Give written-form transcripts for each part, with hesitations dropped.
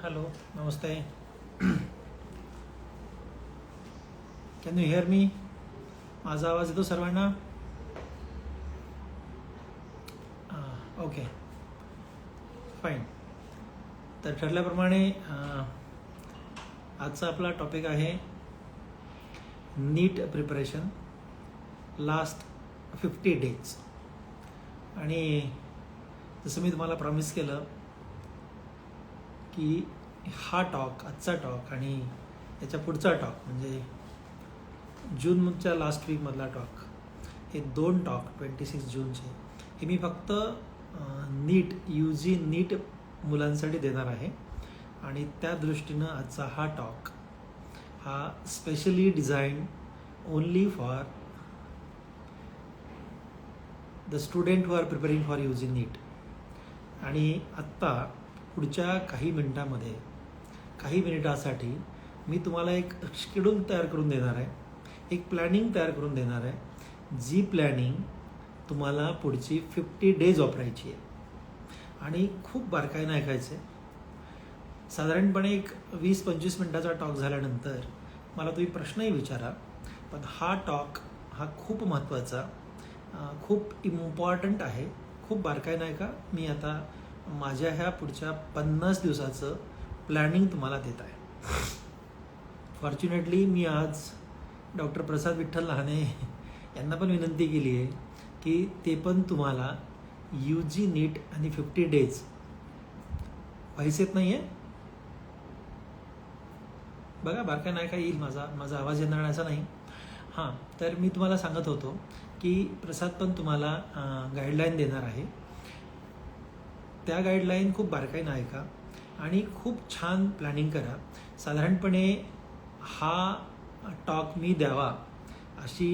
Hello, नमस्ते. Can you hear me? माझा आवाज येतो सर्वांना? Okay, fine. तर ठरल्याप्रमाणे आजचा आपला टॉपिक आहे नीट प्रिपरेशन लास्ट 50 डेज. आणि जसं मी तुम्हाला प्रॉमिस केलं की हा टॉक, आजचा टॉक आणि याच्या पुढचा टॉक म्हणजे जूनच्या लास्ट वीकमधला टॉक, हे 2 टॉक 26 जूनचे हे मी फक्त नीट UG नीट मुलांसाठी देणार आहे. आणि त्या दृष्टीनं आजचा हा टॉक हा specially design only for the student who are preparing for UG नीट. आणि आत्ता पुढच्या काही मिनिटासाठी मी तुम्हाला एक शेड्यूल तयार करून देणार आहे, एक प्लॅनिंग तयार करून देणार आहे, जी प्लॅनिंग तुम्हाला पुढची 50 डेज वापरायची आहे. आणि खूप बारकाईनं ऐकायचं आहे. साधारणपणे एक 20-25 मिनटाचा टॉक झाल्यानंतर मला तुम्ही प्रश्नही विचारा, पण हा टॉक हा खूप महत्त्वाचा, खूप इम्पॉर्टंट आहे. खूप बारकाईनं ऐका. मी आता माझ्या ह्या पुढच्या 50 दिवसाचं प्लॅनिंग तुम्हाला देत आहे. फॉर्च्युनेटली मी आज डॉक्टर प्रसाद विठ्ठल लहाने यांना पण विनंती केली आहे की ते पण तुम्हाला UG नीट आणि 50 डेज व्हायचं नाही आहे. बघा, बारकाईनं ऐका, येईल माझा आवाज येणार नाही असं नाही. हां, तर मी तुम्हाला सांगत होतो की प्रसाद पण तुम्हाला गाईडलाईन देणार आहे. त्या गाईडलाईन खूप बारकाईनं ऐका आणि खूप छान प्लॅनिंग करा. साधारणपणे हा टॉक मी द्यावा अशी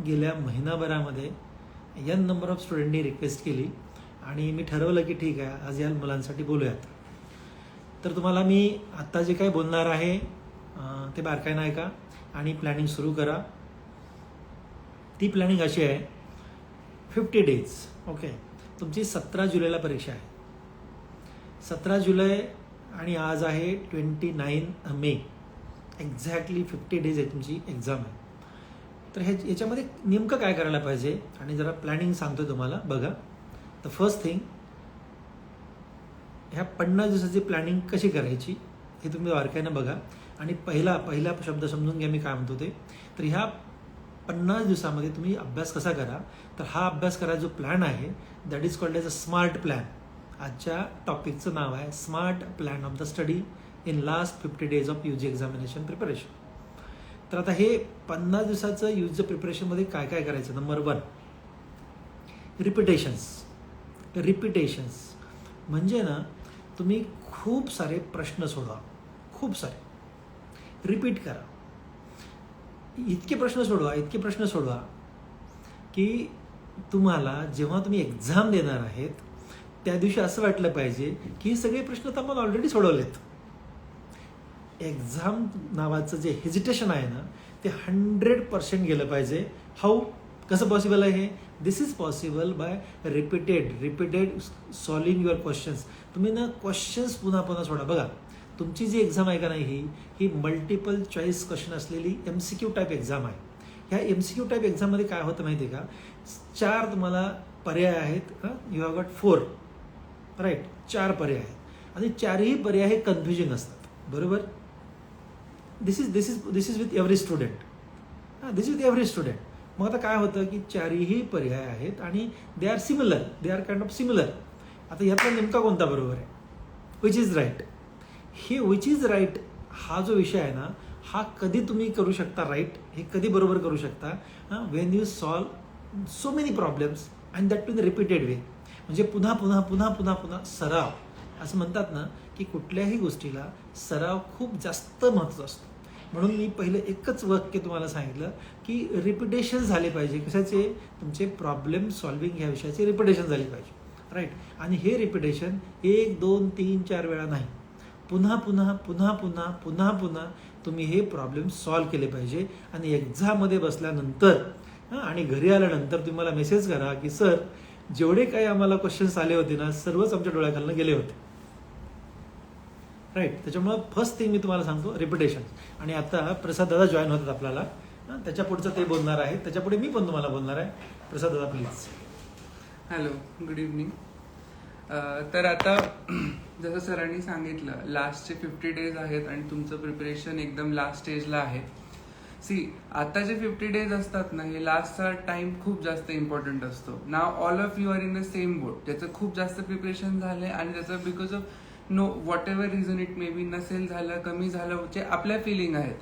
गेल्या महिनाभरामध्ये n नंबर ऑफ स्टुडंटनी रिक्वेस्ट केली आणि मी ठरवलं की ठीक आहे, आज या मुलांसाठी बोलूयात. तर तुम्हाला मी आत्ता जे काही बोलणार आहे ते बारकाईनं ऐका आणि प्लॅनिंग सुरू करा. ती प्लॅनिंग अशी आहे, 50 डेज. ओके, तुमची 17 जुलैला परीक्षा आहे. 17 जुलै आणि आज आहे 29 मे. एक्झॅक्टली 50 डेज आहे तुमची एक्झाम आहे. तर याच्यामध्ये नेमकं काय करायला पाहिजे आणि जरा प्लॅनिंग सांगतो तुम्हाला. बघा, द फर्स्ट थिंग, ह्या 50 दिवसाची प्लॅनिंग कशी करायची हे तुम्ही बारकाईनं बघा. आणि पहिला शब्द समजून घ्या मी काय म्हणतो ते. तर ह्या 50 दिवसामध्ये तुम्ही अभ्यास कसा करा, तर हा अभ्यास करायचा जो प्लॅन आहे that is called as a smart plan. आजच्या टॉपिकचं नाव आहे smart plan of the study in last 50 days of UG examination preparation. तर आता हे 50 दिवसाचं UG प्रिपरेशनमध्ये काय काय करायचं. नंबर 1, रिपिटेशन्स म्हणजे ना, तुम्ही खूप सारे प्रश्न सोडवा, खूप सारे रिपीट करा. इतके प्रश्न सोडवा की तुम्हाला जेव्हा तुम्ही एक्झाम देणार आहेत त्या दिवशी असं वाटलं पाहिजे की हे सगळे प्रश्न तर आपण ऑलरेडी सोडवलेत. एक्झाम नावाचं जे हेजिटेशन आहे ना, ते 100% गेलं पाहिजे. कसं पॉसिबल आहे हे? This is possible by repeated solving your questions. तुम्ही ना क्वेश्चन्स पुन्हा सोडा. बघा, तुमची जी एक्झाम आहे का नाही, ही मल्टिपल चॉईस क्वेश्चन असलेली MCQ टाईप एक्झाम आहे. ह्या MCQ टाईप एक्झाममध्ये काय होतं माहिती आहे का, 4 तुम्हाला पर्याय आहेत. यू हॅव गॉट 4 राईट, 4 पर्याय आहेत आणि 4ही पर्याय हे कन्फ्युजिंग असतात. बरोबर? This is with every student. मग आता काय होतं की 4ही पर्याय आहेत आणि they are kind of similar. आता यातला नेमका कोणता बरोबर आहे? Which is right. हे विच इज राईट हा जो विषय आहे ना, हा कधी तुम्ही करू शकता राईट, हे कधी बरोबर करू शकता, when you solve so many problems and that in repeated way. म्हणजे पुन्हा सराव. असं म्हणतात ना की कुठल्याही गोष्टीला सराव खूप जास्त महत्त्वाचा असतो. म्हणून मी पहिले एकच वाक्य तुम्हाला सांगितलं की रिपिटेशन झाले पाहिजे. कशाचे? तुमचे प्रॉब्लेम सॉल्विंग ह्या विषयाचे रिपिटेशन झाली पाहिजे. राईट. आणि हे रिपिटेशन 1, 2, 3, 4 वेळा नाही, पुन्हा तुम्ही हे प्रॉब्लेम सॉल्व केले पाहिजे. आणि एक्झाममध्ये बसल्यानंतर आणि घरी आल्यानंतर तुम्हाला मेसेज करा की सर, जेवढे काही आम्हाला क्वेश्चन्स आले होते ना, सर्वच आमच्या डोळ्याखालनं गेले होते. राईट. त्याच्यामुळं फर्स्ट थिंग मी तुम्हाला सांगतो रिपिटेशन. आणि आता प्रसाद दादा जॉईन होतात आपल्याला, त्याच्या पुढचं ते बोलणार आहे, त्याच्या पुढे मी पण तुम्हाला बोलणार आहे. प्रसाद दादा प्लीज. Hello, good evening. तर आता जसं सरांनी सांगितलं, लास्टचे 50 डेज आहेत आणि तुमचं प्रिपरेशन एकदम लास्ट स्टेजला आहे. आता जे 50 डेज असतात ना, हे लास्टचा टाइम खूप जास्त इम्पॉर्टंट असतो. Now all of you are in the same boat. त्याचं खूप जास्त प्रिपरेशन झालंय आणि त्याचं because of whatever reason it may be, नसेल झालं, कमी झालं, जे आपल्या फिलिंग आहेत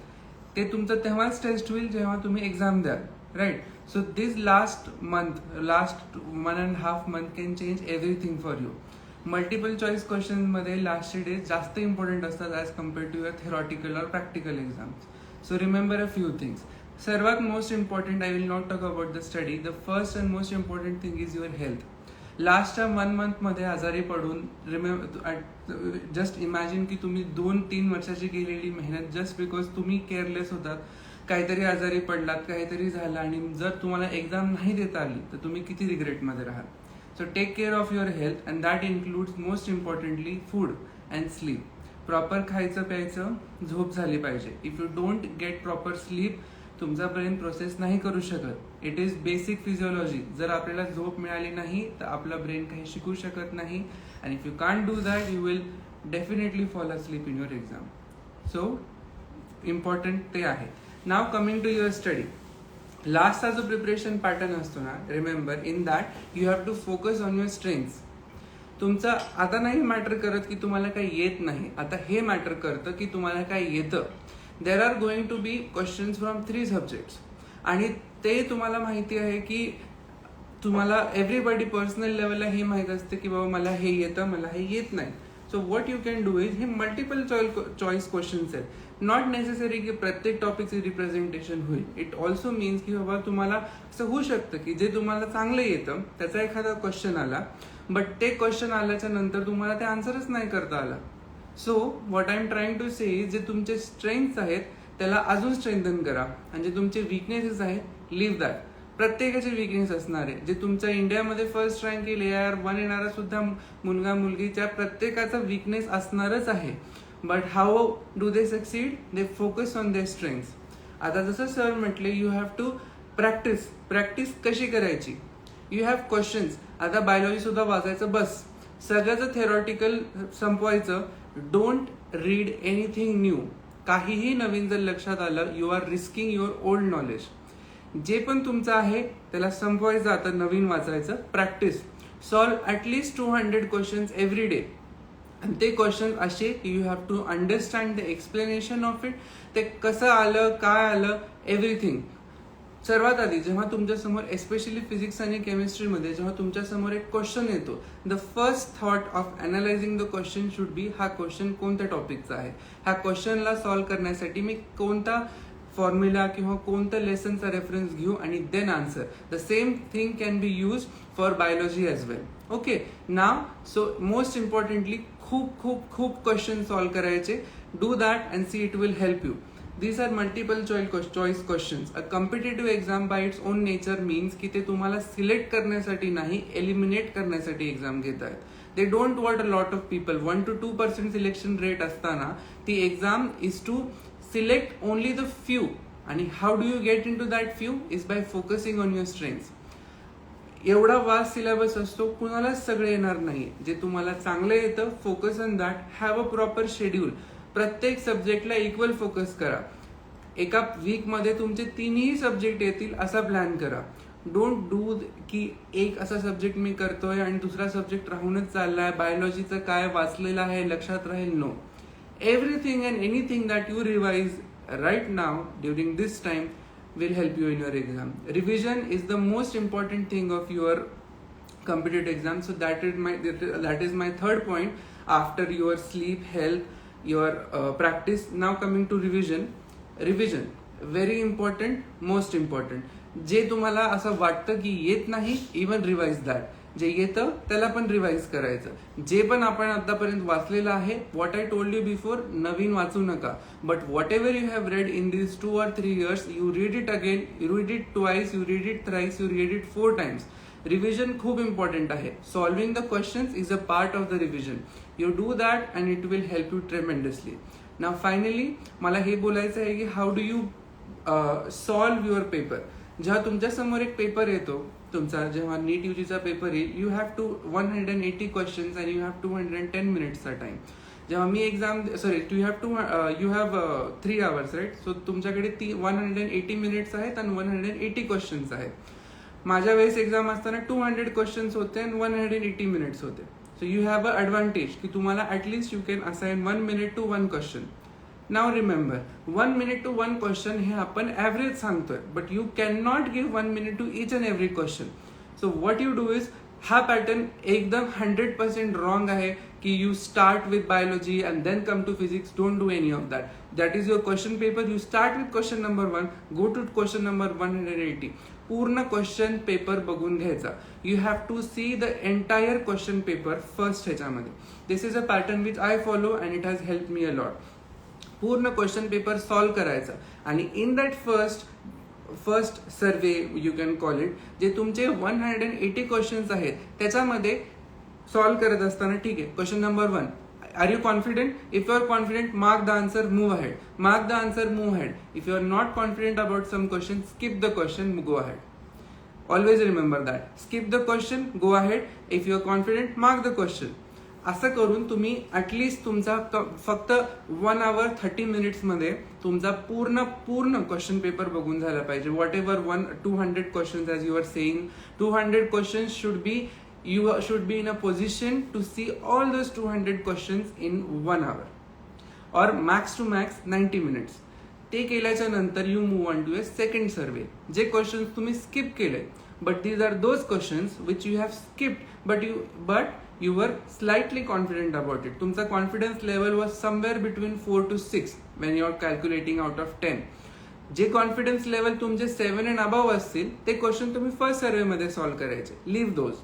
ते तुमचं तेव्हाच टेस्ट होईल जेव्हा तुम्ही एक्झाम द्याल, right. So this last 1.5 month can change everything for you. Multiple choice question मध्ये लास्टचे डेज जास्त इम्पॉर्टंट असतात as compared to your theoretical और practical exams. So remember a few things. सर्वात most important, I will not talk about the study. The first and most important thing is your health. लास्टच्या 1 month मध्ये आजारी पडून just imagine की तुम्ही 2-3 वर्षाची केलेली मेहनत जस्ट बिकॉज तुम्ही केअरलेस होतात, काहीतरी आजारी पडलात, काहीतरी झालं आणि जर तुम्हाला एक्झाम नाही देता आली तर तुम्ही किती रिग्रेटमध्ये राहाल. So take care of your health and that includes most importantly food and sleep. Proper खायचं प्यायचं, झोप झाली पाहिजे. If you don't get proper sleep, तुमचा ब्रेन प्रोसेस नाही करू शकत. It is basic physiology. जर आपल्याला झोप मिळाली नाही तर आपला ब्रेन काही शिकू शकत नाही. आणि if you can't do that, you will definitely fall asleep in your exam. So important ते आहे. Now coming to your study. लास्टचा जो प्रिपरेशन पॅटर्न असतो ना, remember in that you have to focus on your strengths. तुमचं आता नाही matter करत की तुम्हाला काही येत नाही, आता हे मॅटर करतं की तुम्हाला काय येतं. There are going to be questions from 3 subjects आणि ते तुम्हाला माहिती आहे की तुम्हाला एव्हरीबडी पर्सनल लेवलला हे माहीत असते की बाबा मला हे येतं, मला हे येत नाही. So what you can do is, हे मल्टिपल चॉईस क्वेश्चन्स आहेत. नॉट नेसेसरी की प्रत्येक टॉपिकचे रिप्रेझेंटेशन होईल. इट ऑल्सो मीन्स की बाबा तुम्हाला असं होऊ शकतं की जे तुम्हाला चांगलं येतं त्याचा एखादा क्वेश्चन आला, बट ते क्वेश्चन आल्याच्या नंतर तुम्हाला ते आन्सरच नाही करता आला. So what I am trying to say, जे तुमचे स्ट्रेंथ्स आहेत त्याला अजून स्ट्रेंथन करा आणि जे तुमचे विकनेसेस आहेत लिव्ह दॅट. प्रत्येकाचे विकनेस असणार आहे. जे तुमच्या इंडियामध्ये फर्स्ट रँक येईल AIR-1 येणारा सुद्धा मुलगा मुलगीच्या प्रत्येकाचा विकनेस असणारच आहे. But how do they succeed, they focus on their strengths. आता जसं सर म्हटले, यू हॅव टू प्रॅक्टिस कशी करायची. You have questions. आता बायोलॉजी सुद्धा वाचायचं, बस सगळ्याचं थेरॉटिकल संपवायचं. Don't read anything new. काहीही नवीन जर लक्षात आलं, you are risking your old knowledge. जे पण तुमचं आहे त्याला संपवायचं, आता नवीन वाचायचं. Practice. Solve at least 200 questions every day. आणि ते क्वेश्चन असे की you have to understand the explanation of it. ते कसं आलं, काय आलं, एव्हरीथिंग. सर्वात आधी जेव्हा तुमच्यासमोर एस्पेशली फिजिक्स आणि केमिस्ट्रीमध्ये जेव्हा तुमच्यासमोर एक क्वेश्चन येतो, the first thought of analysing the question should be, हा क्वेश्चन कोणत्या टॉपिकचा आहे, ह्या क्वेश्चनला सॉल्व्ह करण्यासाठी मी कोणता फॉर्म्युला किंवा कोणत्या लेसनचा रेफरन्स घेऊ आणि then answer. The same thing can be use for biology as well. Okay, now so most importantly खूप खूप खूप क्वेश्चन सॉल्व्ह करायचे. Do that and see it will help you. These are multiple choice questions. A competitive exam by its own nature means की ते तुम्हाला select करण्यासाठी नाही, eliminate करण्यासाठी एक्झाम घेत आहेत. They don't want a lot of people. 1 to 2% selection rate असताना ती exam is to select only the few. आणि how do you get into that few is by focusing on your strengths. एवढा vast syllabus असतो, कुणालाच सगळे येणार नाही. जे तुम्हाला चांगलं येतं, focus on that. Have a proper schedule. प्रत्येक सब्जेक्टला इक्वल फोकस करा. एका वीकमध्ये तुमचे 3ही सब्जेक्ट येतील असा प्लॅन करा. डोंट डू की एक असा सब्जेक्ट मी करतोय आणि दुसरा सब्जेक्ट राहूनच चाललाय, बायोलॉजीचं काय वाचलेलं आहे लक्षात राहील. No, everything and anything that you revise right now during this time will help you in your exam. Revision is the most important thing of your competitive exam. So that is my third point after your sleep, health, your practice. Now coming to revision. Very important, most important. जे तुम्हाला असं वाटतं की येत नाही, even revise that. जे येतं त्याला पण रिवाइज करायचं. जे पण आपण आतापर्यंत वाचलेलं आहे, what I told you before, नवीन वाचू नका. But whatever you have read in this 2 or 3 years, you read it again, you read it twice, you read it thrice, you read it 4 times. Revision खूप important आहे. Solving the questions is a part of the revision. You do that and it will help you tremendously. Now finally मला हे बोलायचं आहे की how do you solve your paper. जेव्हा तुमच्यासमोर एक पेपर येतो तुमचा, जेव्हा नीट यूजीचा पेपर येईल, you have to 180 questions and you have 210 मिनिट्सचा टाइम. जेव्हा मी exam you have 3 hours right. So तुमच्याकडे 180 मिनिट्स आहेत आणि 180 क्वेश्चन्स आहेत. माझ्या वेळेस एक्झाम असताना 200 क्वेश्चन्स होते आणि 180 मिनिट्स होते. So you have a advantage की तुम्हाला at least you can assign 1 minute to 1 question. Now remember 1 minute to 1 question हे आपण ॲव्हरेज सांगतोय, but you can not give 1 minute to each and every question. So what you do is, हा pattern एकदम 100% wrong आहे की you start with biology and then come to physics. Don't do any of that. That is your question paper. You start with question number 1, go to question number 180. पूर्ण question paper बघून घ्यायचा. You have to see the entire question paper first ह्याच्यामध्ये. This is a pattern which I follow and it has help me a lot. पूर्ण question paper solve करायचा आणि in that first survey you can call it, जे तुमचे 180 questions आहेत त्याच्यामध्ये solve करत असताना, ठीक आहे, question number 1, are you confident? If you are confident, mark the answer, move ahead. Mark the answer, move ahead. If you are not confident about some question, skip the question, go ahead. Always remember that. Skip the question, go ahead. If you are confident, mark the question. असं करून तुम्ही at least तुमचा फक्त 1 hour 30 minutes मध्ये तुमचा पूर्ण question paper बघून झाला पाहिजे. Whatever 200 questions as you are saying, 200 questions you should be in a position to see all those 200 questions in 1 hour or max to max 90 minutes. ते केल्याच्या नंतर you move on to a second survey. जे questions तुम्ही skip केले, but these are those questions which you have skipped but you were slightly confident about it. तुमचा confidence level was somewhere between 4 to 6 when you are calculating out of 10. जे confidence level तुमचे 7 and above असतील ते question तुम्ही first सर्वे मध्ये solve करायचे. Leave those.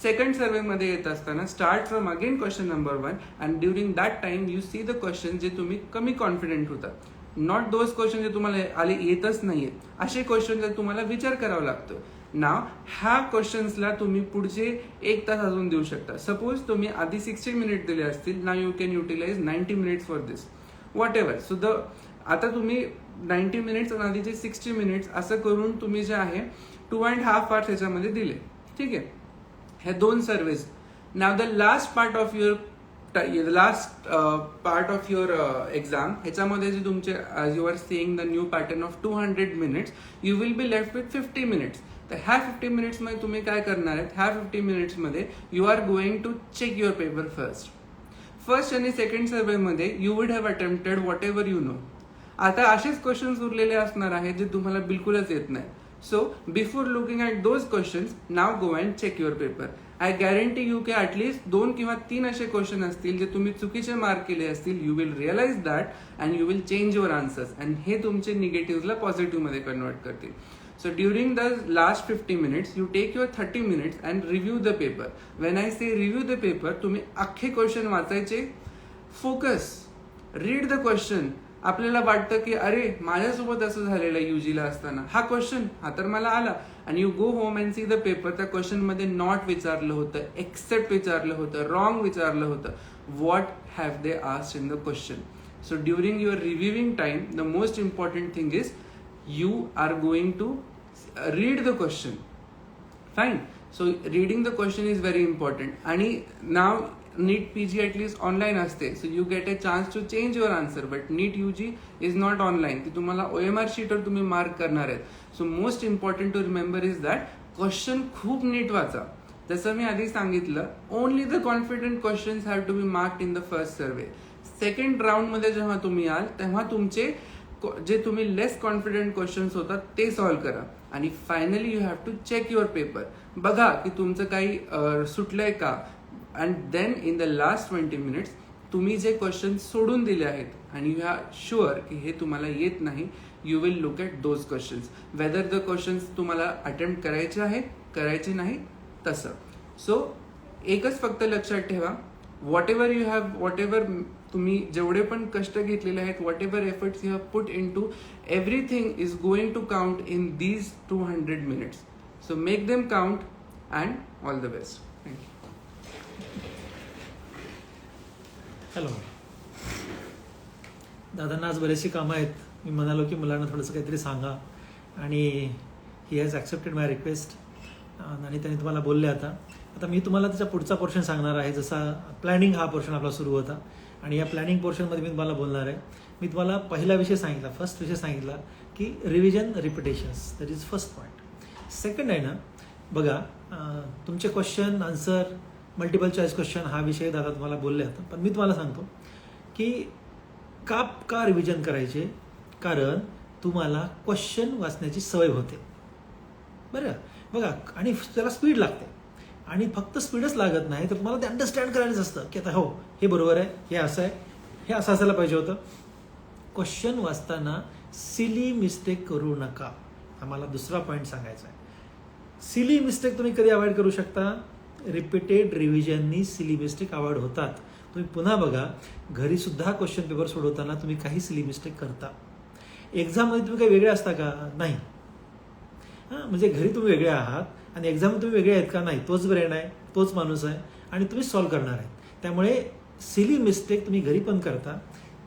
Second सर्वे मध्ये येत असताना start from again question number 1 and during that time you see the question जे तुम्ही कमी कॉन्फिडंट होता. नॉट दोज क्वेश्चन जे तुम्हाला येतच नाहीये, असे क्वेश्चन जे तुम्हाला विचार करावा लागतो. नाव ह्या क्वेश्चन्सला तुम्ही पुढचे 1 तास अजून देऊ शकता. सपोज तुम्ही आधी 60 मिनिट दिले असतील, now you can utilise 90 minutes for this, whatever. So आता तुम्ही 90 मिनिट्स आणि आधीचे 60 मिनिट्स असं करून तुम्ही जे आहे 2.5 hours ह्याच्यामध्ये दिले. ठीक आहे, हे 2 surveys. Now the last part of your exam ह्याच्यामध्ये जे तुमचे you are seeing the new pattern of 200 minutes, you will be left with 50 minutes. तर ह्या 50 मिनिट्समध्ये तुम्ही काय करणार आहेत, ह्या 50 मिनिट्समध्ये you are going to check your paper first आणि सेकंड सर्वेमध्ये you would have attempted whatever you know. आता असेच क्वेश्चन्स उरलेले असणार आहेत जे तुम्हाला बिलकुलच येत नाही. So before looking at those questions, now go and check your paper. I guarantee you की ॲटलिस्ट 2 किंवा 3 असे क्वेश्चन असतील जे तुम्ही चुकीचे मार्क केले असतील. You will realise that and you will change your answers and हे तुमचे निगेटिव्हला पॉझिटिव्हमध्ये कन्वर्ट करतील. So during the last 50 minutes, you take your 30 minutes and review the paper. When I say review the paper, तुम्ही अख्खे question वाचायचे, focus, read the question. आपल्याला वाटतं की अरे माझ्यासोबत असं झालेलं यूजीला असताना, हा क्वेश्चन हा तर मला आला, आणि you go home and see the paper. त्या क्वेश्चन मध्ये नॉट विचारलं होतं, एक्सेप्ट विचारलं होतं, रॉंग विचारलं होतं. What have they asked in the question. So during your reviewing time, the most important thing is you are going to read the question. Fine. So reading the question is very important. आणि now NEET PG at least online असते, so you get a chance to change your answer. But NEET UG is not online. ती तुम्हाला OMR शीटवर तुम्ही mark करणार आहेत. So most important to remember is that question खूप नीट वाचा. जसं मी आधी सांगितलं, only the confident questions have to be marked in the first survey. Second round मध्ये जेव्हा तुम्ही याल तेव्हा तुमचे जे तुम्ही लेस कॉन्फिडंट क्वेश्चन्स होतात ते सॉल्व्ह करा. आणि finally you have to check your paper. बघा की तुमचं काही सुटलंय का. And then in the last 20 minutes तुम्ही जे क्वेश्चन सोडून दिले आहेत आणि यू आर शुअर की हे तुम्हाला येत नाही, you will look at those questions, whether the questions तुम्हाला अटेम्प्ट करायचे आहेत, करायचे नाही तसं. सो एकच फक्त लक्षात ठेवा, वॉट एव्हर तुम्ही जेवढे पण कष्ट घेतलेले आहेत, whatever efforts you have put in to, everything is going to count in these 200 minutes. So make them count and all the best. Thank you. Hello. दादांना आज बरेचशी कामं आहेत. मी म्हणालो की मुलांना थोडंसं काहीतरी सांगा आणि he has accepted my request आणि त्यांनी तुम्हाला बोलले. आता मी तुम्हाला त्याचा पुढचा पोर्शन सांगणार आहे. जसा प्लॅनिंग हा पोर्शन आपला सुरू होता आणि या प्लॅनिंग पोर्शनमध्ये मी तुम्हाला बोलणार आहे. मी तुम्हाला पहिला विषय सांगितला, फर्स्ट विषय सांगितला की revision repetitions, that is first point. Second आहे ना, बघा तुमचे question answer multiple choice question हा विषय दादा तुम्हाला बोलले आता. पण मी तुम्हाला सांगतो की का रिव्हिजन करायचे, कारण तुम्हाला क्वेश्चन वाचण्याची सवय होते बरं. बघा आणि त्याला स्पीड लागते आणि फक्त स्पीडच लागत नाही तर तुम्हाला ते अंडरस्टँड करायचं असतं की आता हो हे बरोबर आहे, हे असं आहे, हे असं असायला पाहिजे होतं. क्वेश्चन वाचताना सिली मिस्टेक करू नका. आम्हाला दुसरा पॉईंट सांगायचा आहे. सिली मिस्टेक तुम्ही कधी अवॉइड करू शकता? रिपीटेड रिव्हिजननी सिली मिस्टेक अवॉइड होतात. तुम्ही पुन्हा बघा, घरी सुद्धा क्वेश्चन पेपर सोडवताना तुम्ही काही सिली मिस्टेक करता. एक्झाममध्ये तुम्ही काही वेगळे असता का? नाही. म्हणजे घरी तुम्ही वेगळे आहात आणि एक्झाममध्ये तुम्ही वेगळे आहेत का? नाही. तोच ब्रेन आहे, तोच माणूस आहे आणि तुम्ही सॉल्व्ह करणार आहे. त्यामुळे सिली मिस्टेक तुम्ही घरी पण करता,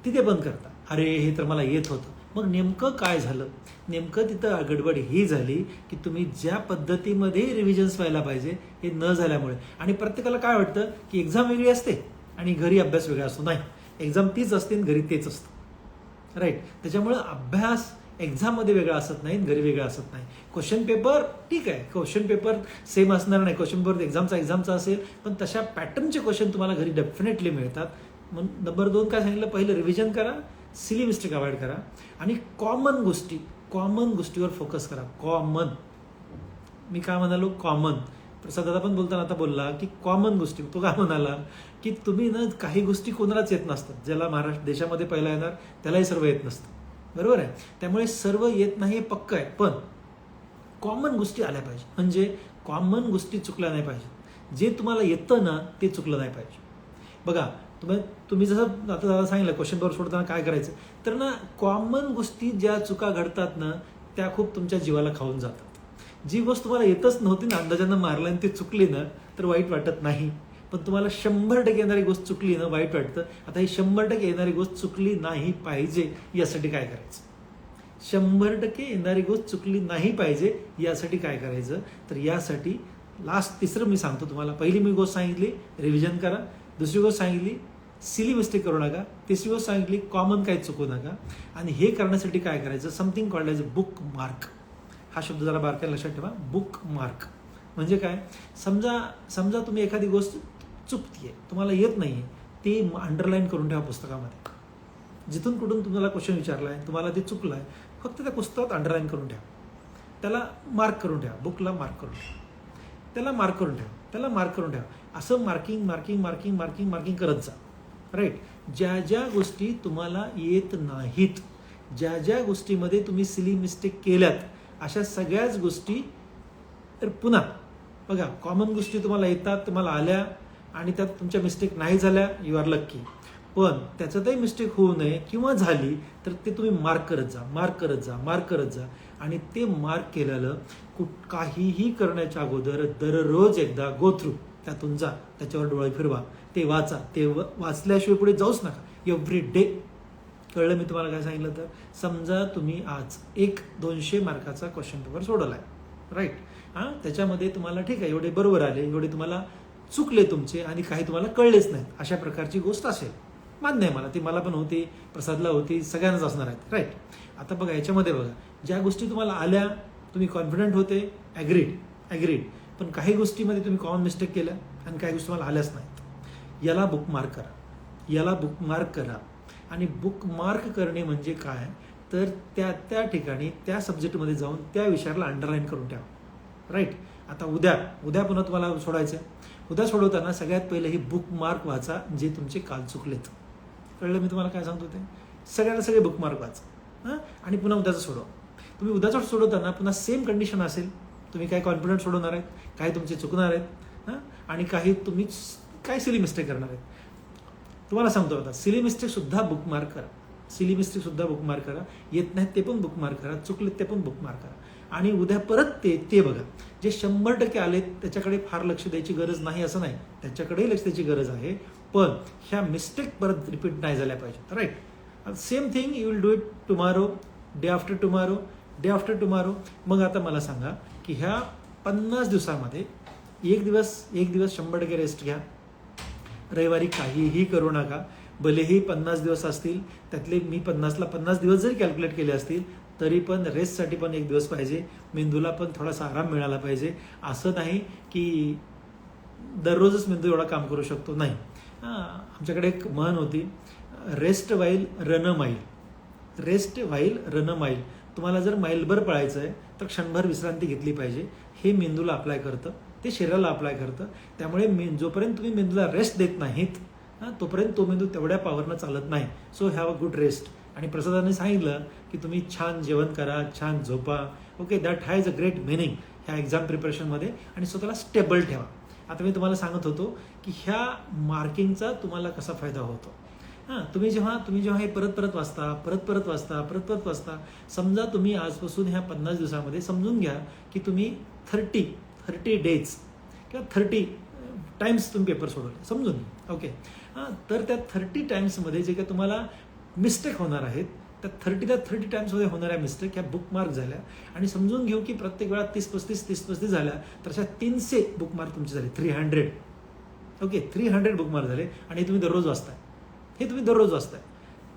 तिथे पण करता. अरे हे तर मला येत होतं. मग नेमकं काय झालं? नेमकं तिथं गडबड ही झाली की तुम्ही ज्या पद्धतीमध्ये रिव्हिजन्स व्हायला पाहिजे हे न झाल्यामुळे. आणि प्रत्येकाला काय वाटतं की एक्झाम वेगळी असते आणि घरी अभ्यास वेगळा असतो. नाही, एक्झाम तीच असते आणि घरी तेच असतं. राईट. त्याच्यामुळं अभ्यास एक्झाममध्ये वेगळा असत नाही, घरी वेगळा असत नाही. क्वेश्चन पेपर ठीक आहे, क्वेश्चन पेपर सेम असणार नाही. क्वेश्चन पेपर एक्झामचा असेल, पण तशा पॅटर्नचे क्वेश्चन तुम्हाला घरी डेफिनेटली मिळतात. म्हणून नंबर 2 काय सांगितलं? पहिलं रिव्हिजन करा, सिली मिस्टेक अवॉइड करा आणि कॉमन गोष्टीवर फोकस करा. कॉमन, मी काय म्हणालो? कॉमन. प्रसाद दादा पण बोलताना आता बोलला की कॉमन गोष्टी. तो काय म्हणाला की तुम्ही ना काही गोष्टी कोणालाच येत नसतात. ज्याला महाराष्ट्र देशामध्ये पहिला येणार त्यालाही सर्व येत नसतं. बरोबर आहे. त्यामुळे सर्व येत नाही हे पक्क आहे, पण कॉमन गोष्टी आल्या पाहिजे. म्हणजे कॉमन गोष्टी चुकल्या नाही पाहिजे. जे तुम्हाला येतं ना ते चुकलं नाही पाहिजे. बघा तुम्ही जसं आता दादा सांगितलं क्वेश्चन पेपर सोडताना काय करायचं, तर ना कॉमन गोष्टी ज्या चुका घडतात ना त्या खूप तुमच्या जीवाला खाऊन जातात. जी गोष्ट तुम्हाला येतच नव्हती ना, अंदाजानं मारलं आणि ती चुकली ना तर वाईट वाटत नाही. पण तुम्हाला 100% येणारी गोष्ट चुकली ना वाईट वाटतं. आता ही 100% येणारी गोष्ट चुकली नाही पाहिजे यासाठी काय करायचं? 100% येणारी गोष्ट चुकली नाही पाहिजे यासाठी काय करायचं? तर यासाठी तिसरं मी सांगतो तुम्हाला. पहिली मी गोष्ट सांगितली रिव्हिजन करा, दुसरी गोष्ट सांगितली सिली मिस्टेक करू नका, तिसरी गोष्ट सांगितली कॉमन काही चुकू नका. आणि हे करण्यासाठी काय करायचं? Something called as a book mark. हा शब्द जरा बारकाईने लक्षात ठेवा. बुक मार्क म्हणजे काय? समजा तुम्ही एखादी गोष्ट चुकतीये, तुम्हाला येत नाही, ती अंडरलाईन करून ठेवा पुस्तकामध्ये. जिथून कुठून तुम्हाला क्वेश्चन विचारला आहे, तुम्हाला ते चुकलं आहे, फक्त त्या पुस्तकात अंडरलाईन करून ठेवा. त्याला मार्क करून ठेवा. बुकला मार्क करून ठेवा, त्याला मार्क करून ठेवा, त्याला मार्क करून ठेवा. असं मार्किंग करत जा. राईट. ज्या गोष्टी तुम्हाला येत नाहीत, ज्या गोष्टीमध्ये तुम्ही सिली मिस्टेक केल्यात, अशा सगळ्याच गोष्टी तर पुन्हा बघा. कॉमन गोष्टी तुम्हाला येतात, तुम्हाला आल्या आणि त्यात तुमच्या मिस्टेक नाही झाल्या, यू आर लक्की. पण त्याच्यातही मिस्टेक होऊ नये किंवा झाली तर ते तुम्ही मार्क करत जा. आणि ते मार्क केलेलं काहीही करण्याच्या अगोदर दररोज एकदा गो थ्रू, त्यातून जा, त्याच्यावर डोळे फिरवा, ते वाचा. ते वाचल्याशिवाय पुढे जाऊच नका. Every day. कळलं मी तुम्हाला काय सांगितलं? तर समजा तुम्ही आज 200 मार्काचा क्वेश्चन पेपर सोडवला आहे. राईट. त्याच्यामध्ये तुम्हाला ठीक आहे एवढे बरोबर आले, एवढे तुम्हाला चुकले तुमचे आणि काही तुम्हाला कळलेच नाहीत, अशा प्रकारची गोष्ट असेल. मान्य आहे मला, ती मला पण होती, प्रसादला होती, सगळ्यांनाच असणार आहेत. राईट. आता बघा याच्यामध्ये बघा, ज्या गोष्टी तुम्हाला आल्या तुम्ही कॉन्फिडंट होते, ॲग्रीड. पण काही गोष्टीमध्ये तुम्ही कॉमन मिस्टेक केल्या आणि काही गोष्टी तुम्हाला आल्याच नाहीत. याला बुकमार्क करा. आणि बुकमार्क करणे म्हणजे काय? तर त्या ठिकाणी त्या सब्जेक्टमध्ये जाऊन त्या विषयाला अंडरलाईन करून ठेवा. राईट. आता उद्या पुन्हा तुम्हाला सोडायचं. उद्या सोडवताना सगळ्यात पहिले ही बुकमार्क वाचा जे तुमचे काल चुकलेत. कळलं मी तुम्हाला काय सांगतो ते? सगळे बुकमार्क वाचा आणि पुन्हा उद्याचं सोडवा. तुम्ही उद्याचं सोडवताना पुन्हा सेम कंडिशन असेल. तुम्ही काही कॉन्फिडंट सोडवणार आहेत, काही तुमचे चुकणार आहेत आणि काही तुम्ही काय सिली मिस्टेक करणार आहेत. तुम्हाला सांगतो आता सिली मिस्टेक सुद्धा बुकमार्क करा. येत नाहीत ते पण बुकमार्क करा, चुकलेत ते पण बुकमार्क करा. आणि उद्या परत ते बघा. जे 100% आलेत त्याच्याकडे फार लक्ष द्यायची गरज नाही असं नाही, त्याच्याकडेही लक्ष द्यायची गरज आहे. पण ह्या मिस्टेक परत रिपीट नाही झाल्या पाहिजेत. Right. Same thing you will do it tomorrow, day after tomorrow, day after tomorrow. मग आता मला सांगा की ह्या 50 दिवसामध्ये एक दिवस 100% रेस्ट घ्या. रविवारी काहीही करू नका. भलेही 50 दिवस असतील, त्यातले मी 50ला 50 दिवस जरी कॅल्क्युलेट केले असतील तरी पण रेस्टसाठी पण एक दिवस पाहिजे. मेंदूला पण थोडासा आराम मिळाला पाहिजे. असं नाही की दररोजच मेंदू एवढा काम करू शकतो, नाही. आमच्याकडे एक म्हण होती, rest while run a mile. Rest while run a mile. तुम्हाला जर माईलभर पळायचं आहे तर क्षणभर विश्रांती घेतली पाहिजे. हे मेंदूला अप्लाय करतं, ते शरीराला अप्लाय करतं. त्यामुळे जोपर्यंत तुम्ही मेंदूला रेस्ट देत नाहीत तोपर्यंत तो मेंदू तेवढ्या पॉवरनं चालत नाही. So have a good rest. आणि प्रसादाने सांगितलं की तुम्ही छान जेवण करा, छान झोपा. Okay, that has a great meaning ह्या एक्झाम प्रिपरेशनमध्ये. आणि स्वतःला स्टेबल ठेवा. आता मी तुम्हाला सांगत होतो की ह्या मार्किंगचा तुम्हाला कसा फायदा होतो. तुम्ही जेव्हा हे परत वाचता, समजा तुम्ही आजपासून ह्या 50 दिवसामध्ये समजून घ्या की तुम्ही 30 डेज किंवा 30 टाइम्स तुम्ही पेपर सोडवले, समजून घ्या. ओके. तर त्या 30 टाइम्समध्ये जे काही तुम्हाला मिस्टेक होणार आहेत, त्या 30 टाइम्समध्ये होणाऱ्या मिस्टेक ह्या बुकमार्क झाल्या. आणि समजून घेऊ की प्रत्येक वेळा 30-35 झाल्या, तर अशा 300 बुकमार्क तुमचे झाले. 300. ओके, 300 बुकमार्क झाले. आणि तुम्ही दररोज वाचताय.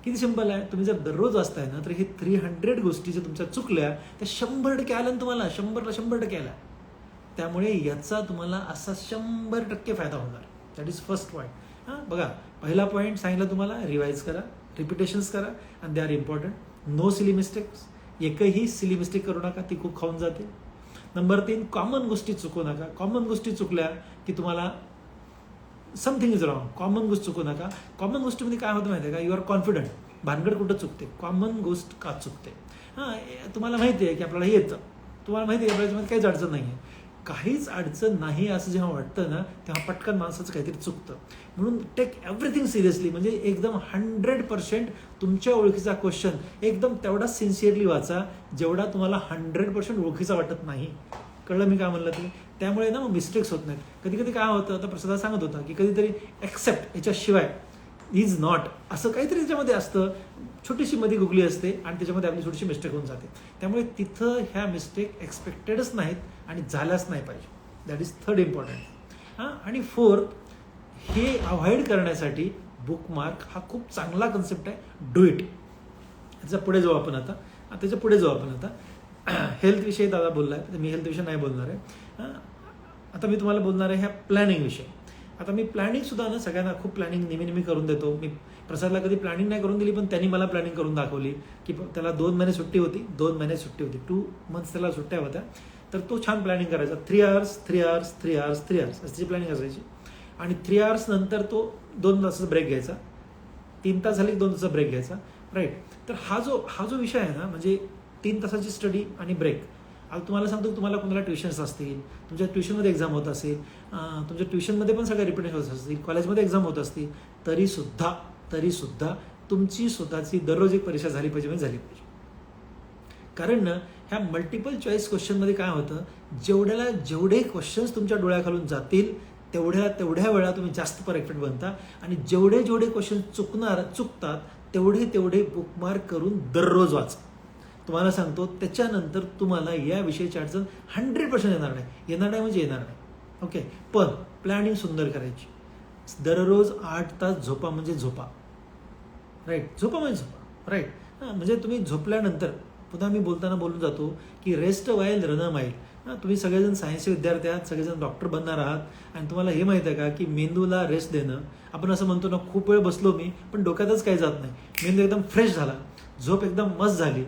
किती सिंपल आहे. तुम्ही जर दररोज वाचताय ना तर हे 300 गोष्टी जर तुमच्या चुकल्या त्या 100% आल्या ना तुम्हाला. 100% आल्या. त्यामुळे याचा तुम्हाला असा 100% फायदा होणार. That is first point. बघा, पहिला पॉईंट सांगितलं तुम्हाला, रिवाईज करा, रिपिटेशन्स करा, and they are important. No silly mistakes. एकही सिली मिस्टेक करू नका, ती खूप खाऊन जाते. नंबर 3, कॉमन गोष्टी चुकू नका. कॉमन गोष्टी चुकल्या की तुम्हाला समथिंग इज रॉंग. कॉमन गोष्ट चुकू नका. कॉमन गोष्टीमध्ये काय होतं माहिती आहे का, यू आर कॉन्फिडंट. भानगड कुठं चुकते, कॉमन गोष्ट का चुकते. तुम्हाला माहिती आहे की आपल्याला हे येतं, तुम्हाला माहिती आहे की आपल्याला काहीच अडचण नाही आहे. काहीच अडचण नाही असं जेव्हा वाटतं ना तेव्हा पटकन माणसाचं काहीतरी चुकतं. म्हणून टेक एव्हरीथिंग सिरियसली. म्हणजे एकदम 100% तुमच्या ओळखीचा क्वेश्चन एकदम तेवढाच सिन्सिअरली वाचा जेवढा तुम्हाला 100% ओळखीचा वाटत नाही. कळलं मी काय म्हणलं ते. त्यामुळे ना मग मिस्टेक्स होत नाहीत. कधी कधी काय होतं, आता प्रसादा सांगत होता की कधीतरी एक्सेप्ट याच्याशिवाय इज नॉट असं काहीतरी त्याच्यामध्ये असतं. छोटीशी मध्ये गुगली असते आणि त्याच्यामध्ये आपली छोटीशी मिस्टेक होऊन जाते. त्यामुळे तिथं ह्या मिस्टेक एक्सपेक्टेडच नाहीत आणि झाल्याच नाही पाहिजे. That is third important. आणि फोर्थ, हे अवॉइड करण्यासाठी बुकमार्क हा खूप चांगला कन्सेप्ट आहे. Do it. त्याच्या पुढे जाऊ आपण आता. हेल्थ विषयी दादा बोलला आहे, मी हेल्थ विषयी नाही बोलणार आहे. आता मी तुम्हाला बोलणार आहे ह्या प्लॅनिंग विषयी. आता मी प्लॅनिंग सुद्धा ना सगळ्यांना खूप प्लॅनिंग नेहमी करून देतो. मी प्रसादला कधी प्लॅनिंग नाही करून दिली, पण त्यांनी मला प्लॅनिंग करून दाखवली की त्याला 2 महिने सुट्टी होती. 2 मंथ्स त्याला सुट्ट्या होत्या. तर तो छान प्लॅनिंग करायचा. 3 hours अशी प्लॅनिंग असायची. आणि 3 hours नंतर तो 2 तासाचा ब्रेक घ्यायचा. 3 तास झाले की 2 तासाचा ब्रेक घ्यायचा. राईट. तर हा जो विषय आहे ना, म्हणजे 3 तासाची स्टडी आणि ब्रेक. आता तुम्हाला सांगतो की तुम्हाला कोणाला ट्युशन्स असतील, तुमच्या ट्युशनमध्ये एक्झाम होत असेल, तुमच्या ट्युशनमध्ये पण सगळ्या रिपिटेशन होत असतील, कॉलेजमध्ये एक्झाम होत असतील, तरीसुद्धा तुमची स्वतःची दररोज एक परीक्षा झाली पाहिजे. कारण ना ह्या मल्टिपल चॉईस क्वेश्चनमध्ये काय होतं, जेवढे क्वेश्चन्स तुमच्या डोळ्याखालून जातील तेवढ्या वेळा तुम्ही जास्त परफेक्ट बनता. आणि जेवढे क्वेश्चन चुकतात तेवढे बुकमार्क करून दररोज वाचा. तुम्हाला सांगतो त्याच्यानंतर तुम्हाला या विषयाची अडचण 100% येणार नाही. ओके. पण प्लॅनिंग सुंदर करायची. दररोज 8 तास झोपा म्हणजे झोपा. राईट. राईट. म्हणजे तुम्ही झोपल्यानंतर पुन्हा मी बोलताना बोलून जातो की rest while run a mile. तुम्ही सगळेजण सायन्सचे विद्यार्थी आहात, सगळेजण डॉक्टर बनणार आहात. आणि तुम्हाला हे माहीत आहे का की मेंदूला रेस्ट देणं, आपण असं म्हणतो ना, खूप वेळ बसलो मी पण डोक्यातच काही जात नाही, मेंदू एकदम फ्रेश झाला, झोप एकदम मस्त झाली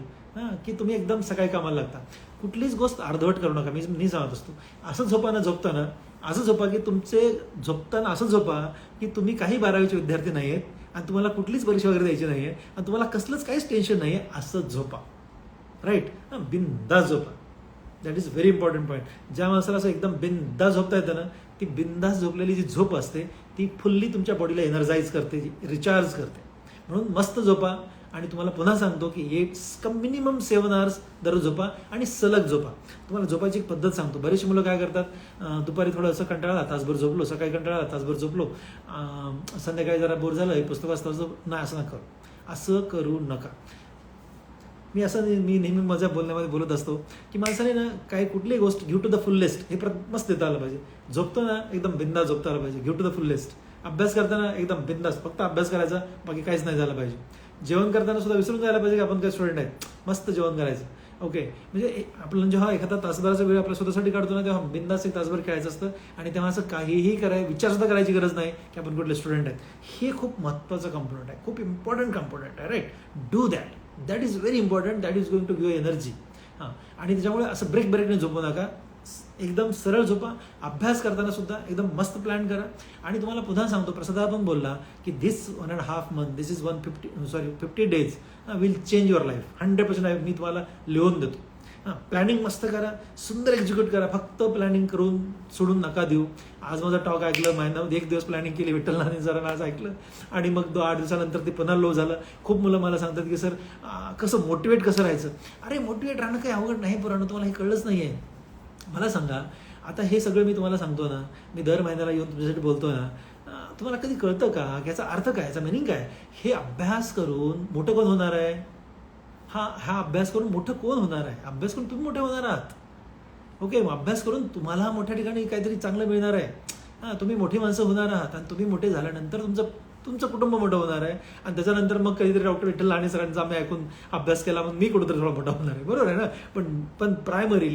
की तुम्ही एकदम सकाळी कामाला लागता. कुठलीच गोष्ट अर्धवट करू नका. मी सांगत असतो असं झोपताना असं झोपा की झोपताना असं झोपा की तुम्ही काही 12वीचे विद्यार्थी नाही आहेत आणि तुम्हाला कुठलीच परीक्षा वगैरे द्यायची नाही आहे आणि तुम्हाला कसलंच काहीच टेन्शन नाही आहे, असं झोपा. राईट. बिंदास झोपा. That is very important point. ज्या माणसाला असं एकदम बिंदास झोपता येतं ना, ती बिंदास झोपलेली जी झोप असते ती फुल्ली तुमच्या बॉडीला एनर्जाइज करते, रिचार्ज करते. म्हणून मस्त झोपा आणि तुम्हाला पुन्हा सांगतो की एक मिनिमम 7 hours दररोज झोपा आणि सलग झोपा. तुम्हाला झोपायची एक पद्धत सांगतो. बरेचशी मुलं काय करतात, दुपारी थोडं असं कंटाळा, तासभर झोपलो, सकाळी कंटाळा, तासभर झोपलो, संध्याकाळी जरा बोर झालं, पुस्तक वाचता नाही, असं नका करू. असं करू नका. मी नेहमी माझ्या बोलण्यामध्ये बोलत असतो की माणसाने ना काय कुठलीही गोष्ट गिव्ह टू द फुल्लेस्ट हे मस्त देता आलं पाहिजे. झोपतो ना एकदम बिंदास झोपता आलं पाहिजे, गिव्ह टू द फुल्लेस्ट. अभ्यास करताना एकदम बिंदास फक्त अभ्यास करायचा, बाकी काहीच नाही झालं पाहिजे. जेवण करताना सुद्धा विसरून जायला पाहिजे की आपण काही स्टुडंट आहे, मस्त जेवण करायचं. ओके, म्हणजे आपण जेव्हा एखादा तासभराचा वेळ आपल्या स्वतःसाठी काढतो ना, तेव्हा बिंदास एक तासभर खेळायचं असतं आणि तेव्हा असं काहीही विचार सुद्धा करायची गरज नाही की आपण कुठले स्टुडंट आहेत. हे खूप महत्त्वाचं कॉम्पोनंट आहे, खूप इम्पॉर्टंट कॉम्पोनंट आहे. Right, do that is very important. That is going to give energy. आणि त्याच्यामुळे असं ब्रेकने झोपू नका, एकदम सरळ झोपा. अभ्यास करताना सुद्धा एकदम मस्त प्लॅन करा. आणि तुम्हाला पुन्हा सांगतो, प्रसादा पण बोलला की दिस 1.5 month, this is 50 days will change your life 100%. मी तुम्हाला लिहून देतो. प्लॅनिंग मस्त करा, सुंदर एक्झिक्यूट करा. फक्त प्लॅनिंग करून सोडून नका देऊ. आज माझा टॉक ऐकलं, एक दिवस प्लॅनिंग केली, विठ्ठल नानी सरांना आज ऐकलं आणि मग 8 दिवसानंतर ते पुन्हा लो झालं. खूप मुलं मला सांगतात की सर कसं मोटिवेट कसं राहायचं. अरे मोटिवेट राहणं काही अवघड नाही पुराणं, तुम्हाला हे कळलंच नाही आहे. मला सांगा, आता हे सगळं मी तुम्हाला सांगतो ना, मी दर महिन्याला येऊन तुमच्यासाठी बोलतोय ना, तुम्हाला कधी कळतं का की याचा अर्थ काय, याचा मिनिंग काय? हे अभ्यास करून मोठं कोण होणार आहे? हा अभ्यास करून मोठं कोण होणार आहे? अभ्यास करून तुम्ही मोठे होणार आहात. ओके, मग अभ्यास करून तुम्हाला मोठ्या ठिकाणी काहीतरी चांगलं मिळणार आहे. तुम्ही मोठी माणसं होणार आहात आणि तुम्ही मोठे झाल्यानंतर तुमचं कुटुंब मोठं होणार आहे आणि त्याच्यानंतर मग कधीतरी डॉक्टर विठ्ठल लाणी सरांचा आम्ही ऐकून अभ्यास केला, मग मी कुठेतरी थोडा मोठा होणार आहे. बरोबर आहे ना? पण primary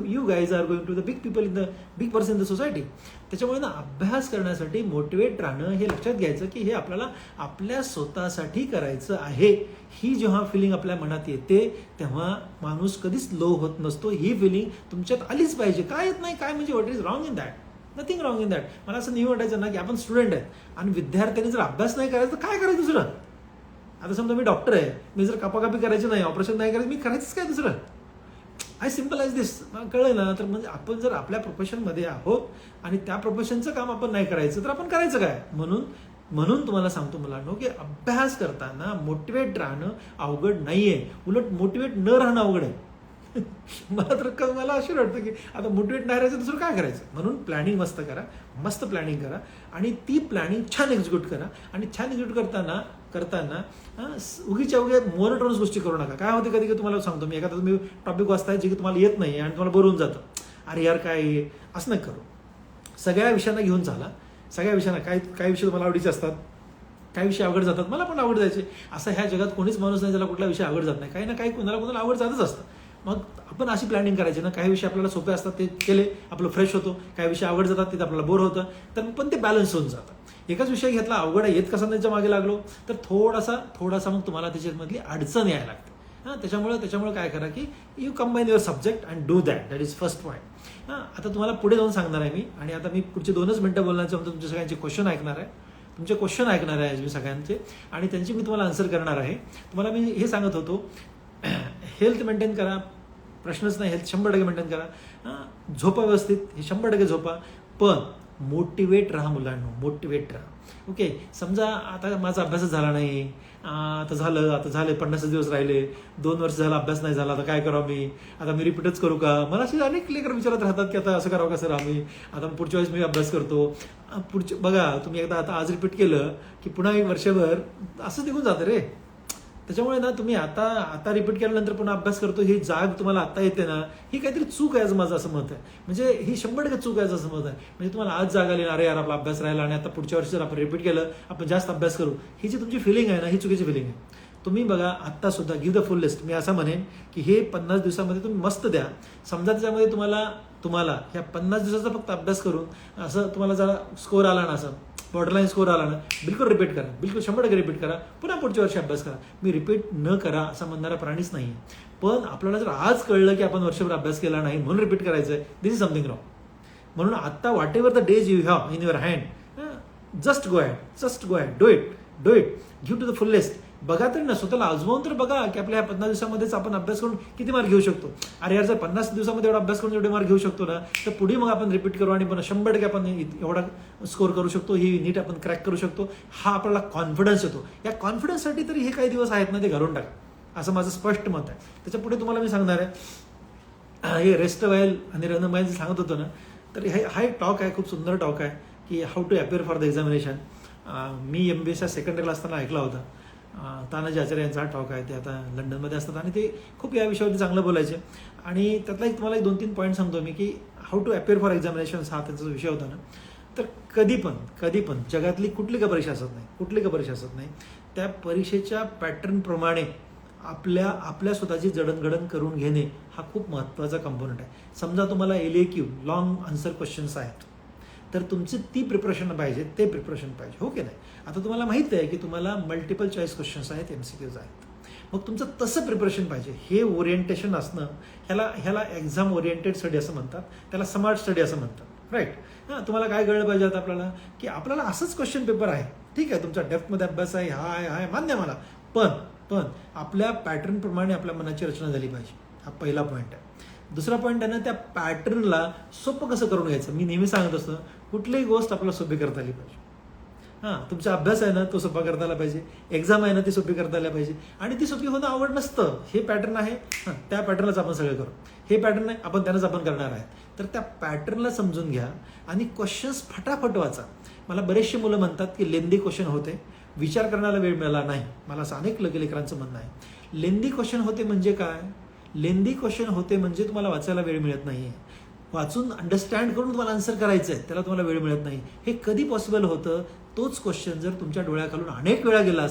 you guys are going to the big people in the big person in the society. त्याच्यामुळे ना अभ्यास करण्यासाठी मोटिवेट राहणं हे लक्षात घ्यायचं की हे आपल्याला आपल्या स्वतःसाठी करायचं आहे. ही जेव्हा फिलिंग आपल्या मनात येते तेव्हा माणूस कधीच लो होत नसतो. ही फिलिंग तुमच्यात आलीच पाहिजे. काय येत नाही काय म्हणजे what is wrong in that? Nothing wrong in that. मला असं नाही वाटायचं ना की आपण स्टुडंट आहेत आणि विद्यार्थ्यांनी जर अभ्यास नाही करायचा तर काय करायचं दुसरं? आता समजा मी डॉक्टर आहे, मी जर कापाकापी करायची नाही, ऑपरेशन नाही करायचं, मी करायचंच काय दुसरं? आय सिम्पल ॲज दिस. कळलं ना? तर म्हणजे आपण जर आपल्या प्रोफेशनमध्ये आहोत आणि त्या प्रोफेशनचं काम आपण नाही करायचं तर आपण करायचं काय? म्हणून तुम्हाला सांगतो मुलांनो की अभ्यास करताना मोटिवेट राहणं अवघड नाहीये, उलट मोटिवेट न राहणं अवघड आहे. मला अशी वाटतं की आता मोटिवेट नाही राहायचं दुसरं काय करायचं. म्हणून प्लॅनिंग मस्त करा, मस्त प्लॅनिंग करा आणि ती प्लॅनिंग छान एक्झिक्यूट करा. आणि छान एक्झिक्यूट करताना उगीच्या मोनोटोनस गोष्टी करू नका. काय होते कधी तुम्हाला सांगतो मी, एखादा तुम्ही टॉपिक वाचताय जे की तुम्हाला येत नाही आणि तुम्हाला बरून जातं, अरे यार काय, असं नाही करू. सगळ्या विषयांना घेऊन चाला. सगळ्या विषयांना काही विषय तुम्हाला आवडीचे असतात, काही विषय आवड जातात. मला पण आवड जायचे. असं ह्या जगात कोणीच माणूस नाही ज्याला कुठला विषय आवड जात नाही. काही ना काही कोणाला आवड जातच असतं. मग आपण अशी प्लॅनिंग करायची ना, काही विषय आपल्याला सोपे असतात ते केले आपलं फ्रेश होतो, काही विषय आवड जातात तिथे आपल्याला बोर होतं, तर पण ते बॅलन्स होऊन जातं. एकाच विषय घेतला अवघड आहे येत कसा त्याच्या मागे लागलो तर थोडासा मग तुम्हाला त्याच्यामधली अडचण यायला लागते. त्याच्यामुळे काय करा की you combine your subject and do that is first point. आता तुम्हाला पुढे जाऊन सांगणार आहे मी आणि आता मी पुढचे 2च मिनिटं बोलण्याचं म्हणजे तुमच्या सगळ्यांचे क्वेश्चन ऐकणार आहे. तुमचे क्वेश्चन ऐकणार आहे मी सगळ्यांचे आणि त्यांची मी तुम्हाला आन्सर करणार आहे. तुम्हाला मी हे सांगत होतो, हेल्थ मेंटेन करा, प्रश्नच नाही, हेल्थ 100% मेंटेन करा. झोपा व्यवस्थित, हे 100% झोपा, पण मोटिवेट राहा मुलांनो, मोटिवेट राहा. ओके, समजा आता माझा अभ्यासच झाला नाही, आता झाले 50 दिवस राहिले, 2 वर्ष झाला अभ्यास नाही झाला, आता काय करावं मी, आता मी रिपीटच करू का? मला असे अनेक लेकर विचारत राहतात की आता असं करावं का सर आम्ही, आता पुढच्या वेळेस मी अभ्यास करतो. बघा तुम्ही एकदा आता आज रिपीट केलं की पुन्हा एक वर्षभर असंच निघून जातं रे. त्याच्यामुळे ना तुम्ही आता रिपीट केल्यानंतर पुन्हा अभ्यास करतो ही जाग तुम्हाला आता येते ना, ही काहीतरी चूक आहे माझं असं मत आहे. म्हणजे ही 100% चूक आहे असं मत आहे. म्हणजे तुम्हाला आज जाग आली ना, अरे यार आपला अभ्यास राहिला आणि आता पुढच्या वर्षी जर आपण रिपीट केलं, आपण जास्त अभ्यास करू, ही जी तुमची फिलिंग आहे ना, ही चुकीची फिलिंग आहे. तुम्ही बघा आत्ता सुद्धा गिव्ह द फुल लिस्ट. मी असं म्हणेन की हे 50 दिवसामध्ये तुम्ही मस्त द्या. समजा त्याच्यामध्ये तुम्हाला ह्या 50 दिवसाचा फक्त अभ्यास करून असं तुम्हाला जरा स्कोर आला ना, असं बॉर्डरलाईन स्कोर आला ना, बिलकुल रिपीट करा, बिलकुल 100% रिपीट करा, पुन्हा पुढच्या वर्षी अभ्यास करा. मी रिपीट न करा असं म्हणणारा प्राणीच नाही. पण आपल्याला जर आज कळलं की आपण वर्षभर अभ्यास केला नाही म्हणून रिपीट करायचं आहे, दिस इज समथिंग रॉंग. म्हणून आता whatever the days you have in your hand, just go ahead, do it, give to the fullest. बघा तरी ना, स्वतःला आजमावून तर बघा की आपल्या ह्या 50 दिवसामध्येच आपण अभ्यास करून किती मार्क घेऊ शकतो. अरे यार, जर 50 दिवसामध्ये एवढा अभ्यास करून एवढे मार्क घेऊ शकतो ना, तर पुढे मग आपण रिपीट करू आणि पण 100% आपण एवढा स्कोर करू शकतो, ही नीट आपण क्रॅक करू शकतो. हा आपल्याला कॉन्फिडन्स येतो. या कॉन्फिडन्ससाठी तरी हे काही दिवस आहेत ना, ते घालून टाका, असं माझं स्पष्ट मत आहे. त्याच्या पुढे तुम्हाला मी सांगणार आहे, हे रेस्ट व्हाईल आणि रन व्हाईल जे सांगत होतो ना, तर हा एक टॉक आहे, खूप सुंदर टॉक आहे की how to appear for the examination. मी MBAच्या सेकंड इयरला असताना ऐकला होता. तानाजी आचार्य यांचा हा टॉक आहे. ते आता लंडनमध्ये असतात आणि ते खूप या विषयावरती चांगलं बोलायचे. आणि त्यातला तुम्हाला 2-3 पॉईंट सांगतो मी की how to appear for examination हा त्यांचा विषय होता ना. तर कधी पण जगातली कुठली का परीक्षा असत नाही, त्या परीक्षेच्या पॅटर्नप्रमाणे आपल्या स्वतःची जडणघडण करून घेणे हा खूप महत्त्वाचा कंपोनंट आहे. समजा तुम्हाला LAQ लॉंग आन्सर क्वेश्चन्स आहेत, तर तुमची ती प्रिपरेशन पाहिजे, ते प्रिपरेशन पाहिजे, हो की नाही. आता तुम्हाला माहिती आहे की तुम्हाला मल्टिपल चॉईस क्वेश्चन्स आहेत, MCQs आहेत, मग तुमचं तसं प्रिपरेशन पाहिजे. हे ओरिएंटेशन असणं, ह्याला एक्झाम ओरिएंटेड स्टडी असं म्हणतात, त्याला स्मार्ट स्टडी असं म्हणतात, राईट. तुम्हाला काय कळलं पाहिजे आता आपल्याला, की आपल्याला असंच क्वेश्चन पेपर आहे, ठीक आहे, तुमचा डेप्थमध्ये अभ्यास आहे, हा आहे मान्य मला, पण आपल्या पॅटर्नप्रमाणे आपल्या मनाची रचना झाली पाहिजे. हा पहिला पॉईंट आहे. दुसरा पॉईंट आहे ना, त्या पॅटर्नला सोपं कसं करून घ्यायचं. मी नेहमी सांगत असतो, कुठलीही गोष्ट आपल्याला सोपी करता आली पाहिजे. तुमचा अभ्यास आहे ना, तो सोपा करता आला पाहिजे. एक्झाम आहे ना, ती सोपी करता आल्या पाहिजे. आणि ती सोपी होणं आवड नसतं. हे पॅटर्न आहे, त्या पॅटर्नलाच आपण सगळं करू. हे पॅटर्न आहे, त्यांनाच आपण करणार आहे. तर त्या पॅटर्नला समजून घ्या आणि क्वेश्चन्स फटाफट वाचा. मला बरेचसे मुलं म्हणतात की लेंदी क्वेश्चन होते, विचार करण्याला वेळ मिळाला नाही. मला असं अनेक लेकरांचं म्हणणं आहे. लेंदी क्वेश्चन होते म्हणजे काय? लेंदी क्वेश्चन होते म्हणजे तुम्हाला वाचायला वेळ मिळत नाही आहे. वाचून अंडरस्टँड करून तुम्हाला आन्सर करायचं आहे, त्याला तुम्हाला वेळ मिळत नाही. हे कधी पॉसिबल होतं? तोच क्वेश्चन जर तुमच्या डोळ्याखालून अनेक वेळा गेला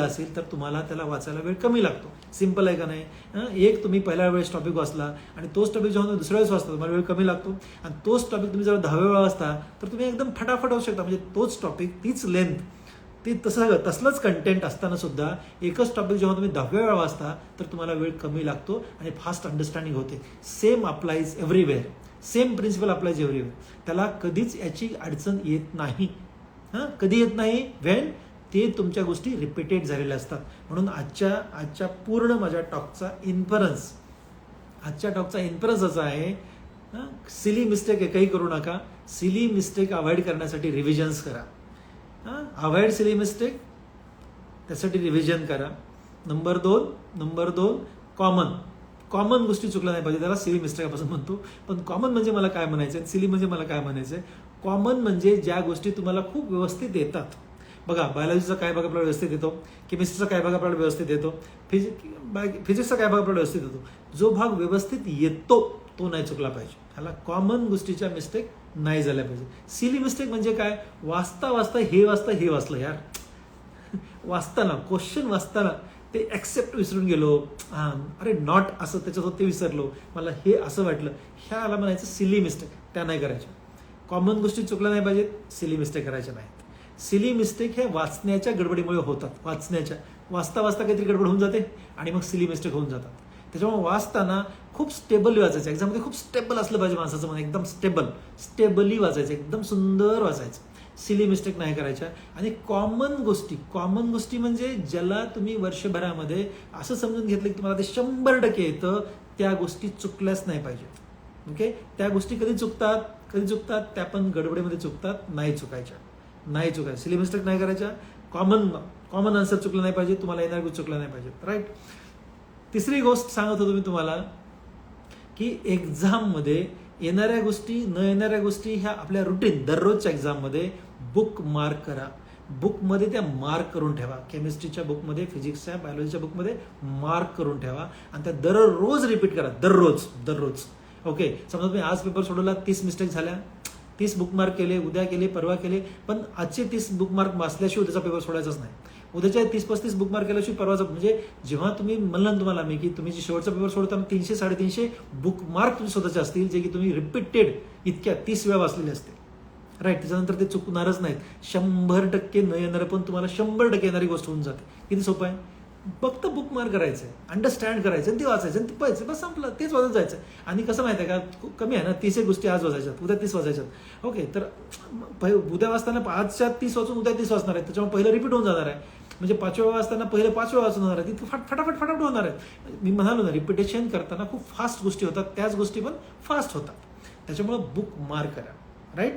असेल तर तुम्हाला त्याला वाचायला वेळ कमी लागतो. सिम्पल आहे का नाही? एक तुम्ही पहिल्या वेळेस टॉपिक वाचला आणि तोच टॉपिक जेव्हा दुसऱ्या वेळेस वाचता तुम्हाला वेळ कमी लागतो. आणि तोच टॉपिक तुम्ही जर 10व्या वेळा वाचता तर तुम्ही एकदम फटाफट होऊ शकता. म्हणजे तोच टॉपिक, तीच लेंथ, तसलंच कंटेंट असताना सुद्धा एकच टॉपिक जेव्हा तुम्ही 10व्या वेळा वाचता तर तुम्हाला वेळ कमी लागतो आणि फास्ट अंडरस्टँडिंग होते. Same applies everywhere, same principle applies everywhere. त्याला कधीच याची अडचण येत नाही. कधी येत नाही? व्हेन ते तुमच्या गोष्टी रिपीटेड झालेल्या असतात. म्हणून आजच्या पूर्ण माझ्या टॉकचा इन्फरन्स असा आहे, सिली मिस्टेक एकही करू नका. सिली मिस्टेक अवॉइड करण्यासाठी रिव्हिजन्स करा. अवॉइड सिली मिस्टेक, त्यासाठी रिव्हिजन करा. नंबर दोन कॉमन गोष्टी चुकल्या नाही पाहिजे. त्याला सिली मिस्टेक आपण म्हणतो. पण कॉमन म्हणजे मला काय म्हणायचं आहे, सिली म्हणजे मला काय म्हणायचं आहे. कॉमन म्हणजे ज्या गोष्टी तुम्हाला खूप व्यवस्थित येतात. बघा, बायोलॉजीचा काय भाग आपल्याला व्यवस्थित येतो, केमिस्ट्रीचा काय भाग आपल्याला व्यवस्थित येतो, फिजिक्सचा काय भाग आपल्याला व्यवस्थित येतो. जो भाग व्यवस्थित येतो तो नाही चुकला पाहिजे. ह्याला कॉमन गोष्टीच्या मिस्टेक नाही झाल्या पाहिजे. सिली मिस्टेक म्हणजे काय? वाचता हे वाचलं यार. वाचताना क्वेश्चन वाचताना ते ॲक्सेप्ट विसरून गेलो, अरे नॉट असं त्याच्यात ते विसरलो, मला हे असं वाटलं, ह्याला म्हणायचं सिली मिस्टेक. त्या नाही करायच्या. कॉमन गोष्टी चुकल्या नाही पाहिजेत, सिली मिस्टेक करायच्या नाहीत. सिली मिस्टेक हे वाचण्याच्या गडबडीमुळे होतात. वाचता काहीतरी गडबड होऊन जाते आणि मग सिली मिस्टेक होऊन जातात. त्याच्यामुळे वाचताना खूप स्टेबल वाचायचं. एक्झाममध्ये खूप स्टेबल असलं पाहिजे माणसाचं मन, एकदम स्टेबली वाचायचं, एकदम सुंदर वाचायचं. सिली मिस्टेक नाही करायच्या. आणि कॉमन गोष्टी म्हणजे ज्याला तुम्ही वर्षभरामध्ये असं समजून घेतलं की तुम्हाला ते 100% येतं, त्या गोष्टी चुकल्याच नाही पाहिजेत. ओके, त्या गोष्टी कधी चुकतात त्या पण गडबडीमध्ये चुकतात. नाही चुकायच्या. सिली मिस्टेक नाही करायच्या. कॉमन आन्सर चुकलं नाही पाहिजे, तुम्हाला येणाऱ्या गोष्टी चुकल्या नाही पाहिजेत, राईट. तिसरी गोष्ट सांगत होतो मी तुम्हाला की एक्झाममध्ये येणाऱ्या गोष्टी, न येणाऱ्या गोष्टी ह्या आपल्या रुटीन दररोजच्या एक्झाममध्ये बुक मार्क करा. बुकमध्ये त्या मार्क करून ठेवा. केमिस्ट्रीच्या बुकमध्ये, फिजिक्सच्या, बायोलॉजीच्या बुकमध्ये मार्क करून ठेवा आणि त्या दररोज रिपीट करा. दररोज. ओके, समजा तुम्ही आज पेपर सोडवला, 30 मिस्टेक झाल्या, 30 बुकमार्क केले, उद्या केले, परवा केले, पण आजचे 30 बुकमार्क वाचल्याशिवाय उद्याचा पेपर सोडायचाच नाही. उद्याच्या 30-35 बुकमार्क केल्याशिवाय परवाचा, म्हणजे जेव्हा तुम्ही म्हणलं तुम्हाला मी की तुम्ही जे शेवटचा पेपर सोडताना 300-350 बुकमार्क तुम्ही स्वतःचे असतील, जे की तुम्ही रिपीटेड इतक्या 30 वेळा वाचलेले असतील, राईट. त्याच्यानंतर ते चुकणारच नाहीत. 100% न येणारं पण तुम्हाला 100% येणारी गोष्ट होऊन जाते. किती सोपं आहे. फक्त बुक मार्क करायचं आहे, अंडरस्टँड करायचं आणि ते वाचायचं आणि ते पाहायचं, बस संपलं, तेच वाजत जायचं. आणि कसं माहिती आहे का, खूप कमी आहे ना, 30 गोष्टी आज वाचायच्यात, उद्या 30 वाचायच्यात. ओके, तर उद्या वाचताना आजच्या 30 वाचून उद्या 30 वाचणार आहे, त्याच्यामुळे पहिलं रिपीट होऊन जाणार आहे. म्हणजे 5 वेळा वाचताना पहिलं 5 वेळा वाचून होणार आहे, तितकं फटाफट होणार आहे. मी म्हणालो ना, रिपिटेशन करताना खूप फास्ट गोष्टी होतात, त्याच गोष्टी पण फास्ट होतात. त्याच्यामुळं बुक मार्क करा. राईट,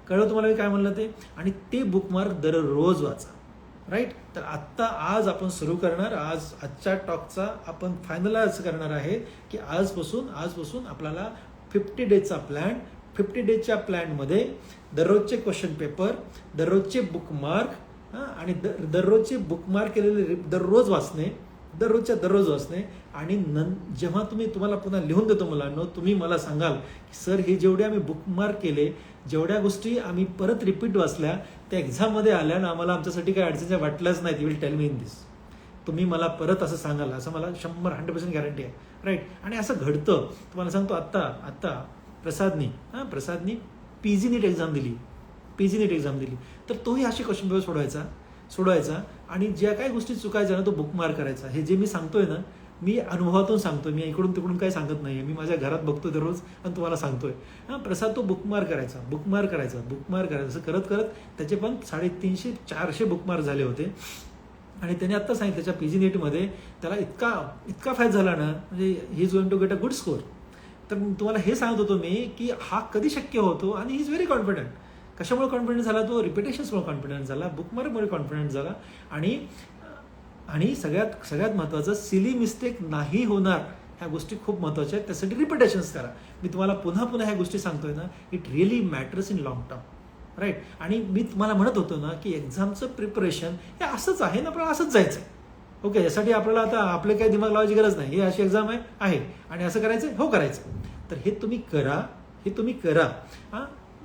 कळलं तुम्हाला मी काय म्हणलं ते. आणि ते बुक मार्क दररोज वाचा. राईट, तर आत्ता आज आपण सुरू करणार, आजच्या टॉकचा आपण फायनलाइज करणार आहे की आजपासून आपल्याला 50 डेजचा प्लॅन. 50 डेजच्या प्लॅनमध्ये दररोजचे क्वेश्चन पेपर, दररोजचे बुकमार्क आणि दररोजचे बुकमार्क केलेले दररोज वाचणे आणि जेव्हा तुम्हाला पुन्हा लिहून देतो मुलांनो, तुम्ही मला सांगाल की सर हे जेवढे आम्ही बुकमार्क केले, जेवढ्या गोष्टी आम्ही परत रिपीट वाचल्या, त्या एक्झाममध्ये आल्या ना, आम्हाला आमच्यासाठी काही अडचणी वाटल्याच नाही. You will tell me in this. तुम्ही मला परत असं सांगाल, असं मला 100% गॅरंटी आहे. राईट, आणि असं घडतं. तुम्हाला सांगतो, आत्ता प्रसादनी PG नीट एक्झाम दिली, तर तोही असे क्वेश्चन पेपर सोडवायचा आणि ज्या काही गोष्टी चुकायच्या ना, तो बुकमार्क करायचा. हे जे मी सांगतोय ना, मी अनुभवातून सांगतोय, मी इकडून तिकडून काही सांगत नाही. मी माझ्या घरात बघतोय दररोज आणि तुम्हाला सांगतोय. प्रसाद तो बुकमार्क करायचा. असं करत त्याचे पण 350-400 बुकमार्क झाले होते. आणि त्याने आत्ता सांगितलं त्याच्या PG नीटमध्ये त्याला इतका फायदा झाला ना, म्हणजे he is going to get a good score. तर तुम्हाला हे सांगत होतो मी की हा कधी शक्य होतो, आणि ही इज व्हेरी कॉन्फिडंट. कशामुळे कॉन्फिडन्स झाला, तो रिपिटेशन्समुळे कॉन्फिडन्स झाला, बुकमार्कमुळे कॉन्फिडन्स झाला. आणि सगळ्यात महत्त्वाचं, सिली मिस्टेक नाही होणार, ह्या गोष्टी खूप महत्त्वाच्या आहेत. त्यासाठी रिपिटेशन्स करा. मी तुम्हाला पुन्हा ह्या गोष्टी सांगतोय ना, it really matters in long term. Right, आणि मी तुम्हाला म्हणत होतो ना की एक्झामचं प्रिपरेशन हे असंच आहे ना, आपल्याला असंच जायचं. ओके, यासाठी आपल्याला आता आपले काही दिमाग लावायची गरज नाही. ही अशी एक्झाम आहे आणि असं करायचं, करायचं. तर हे तुम्ही करा.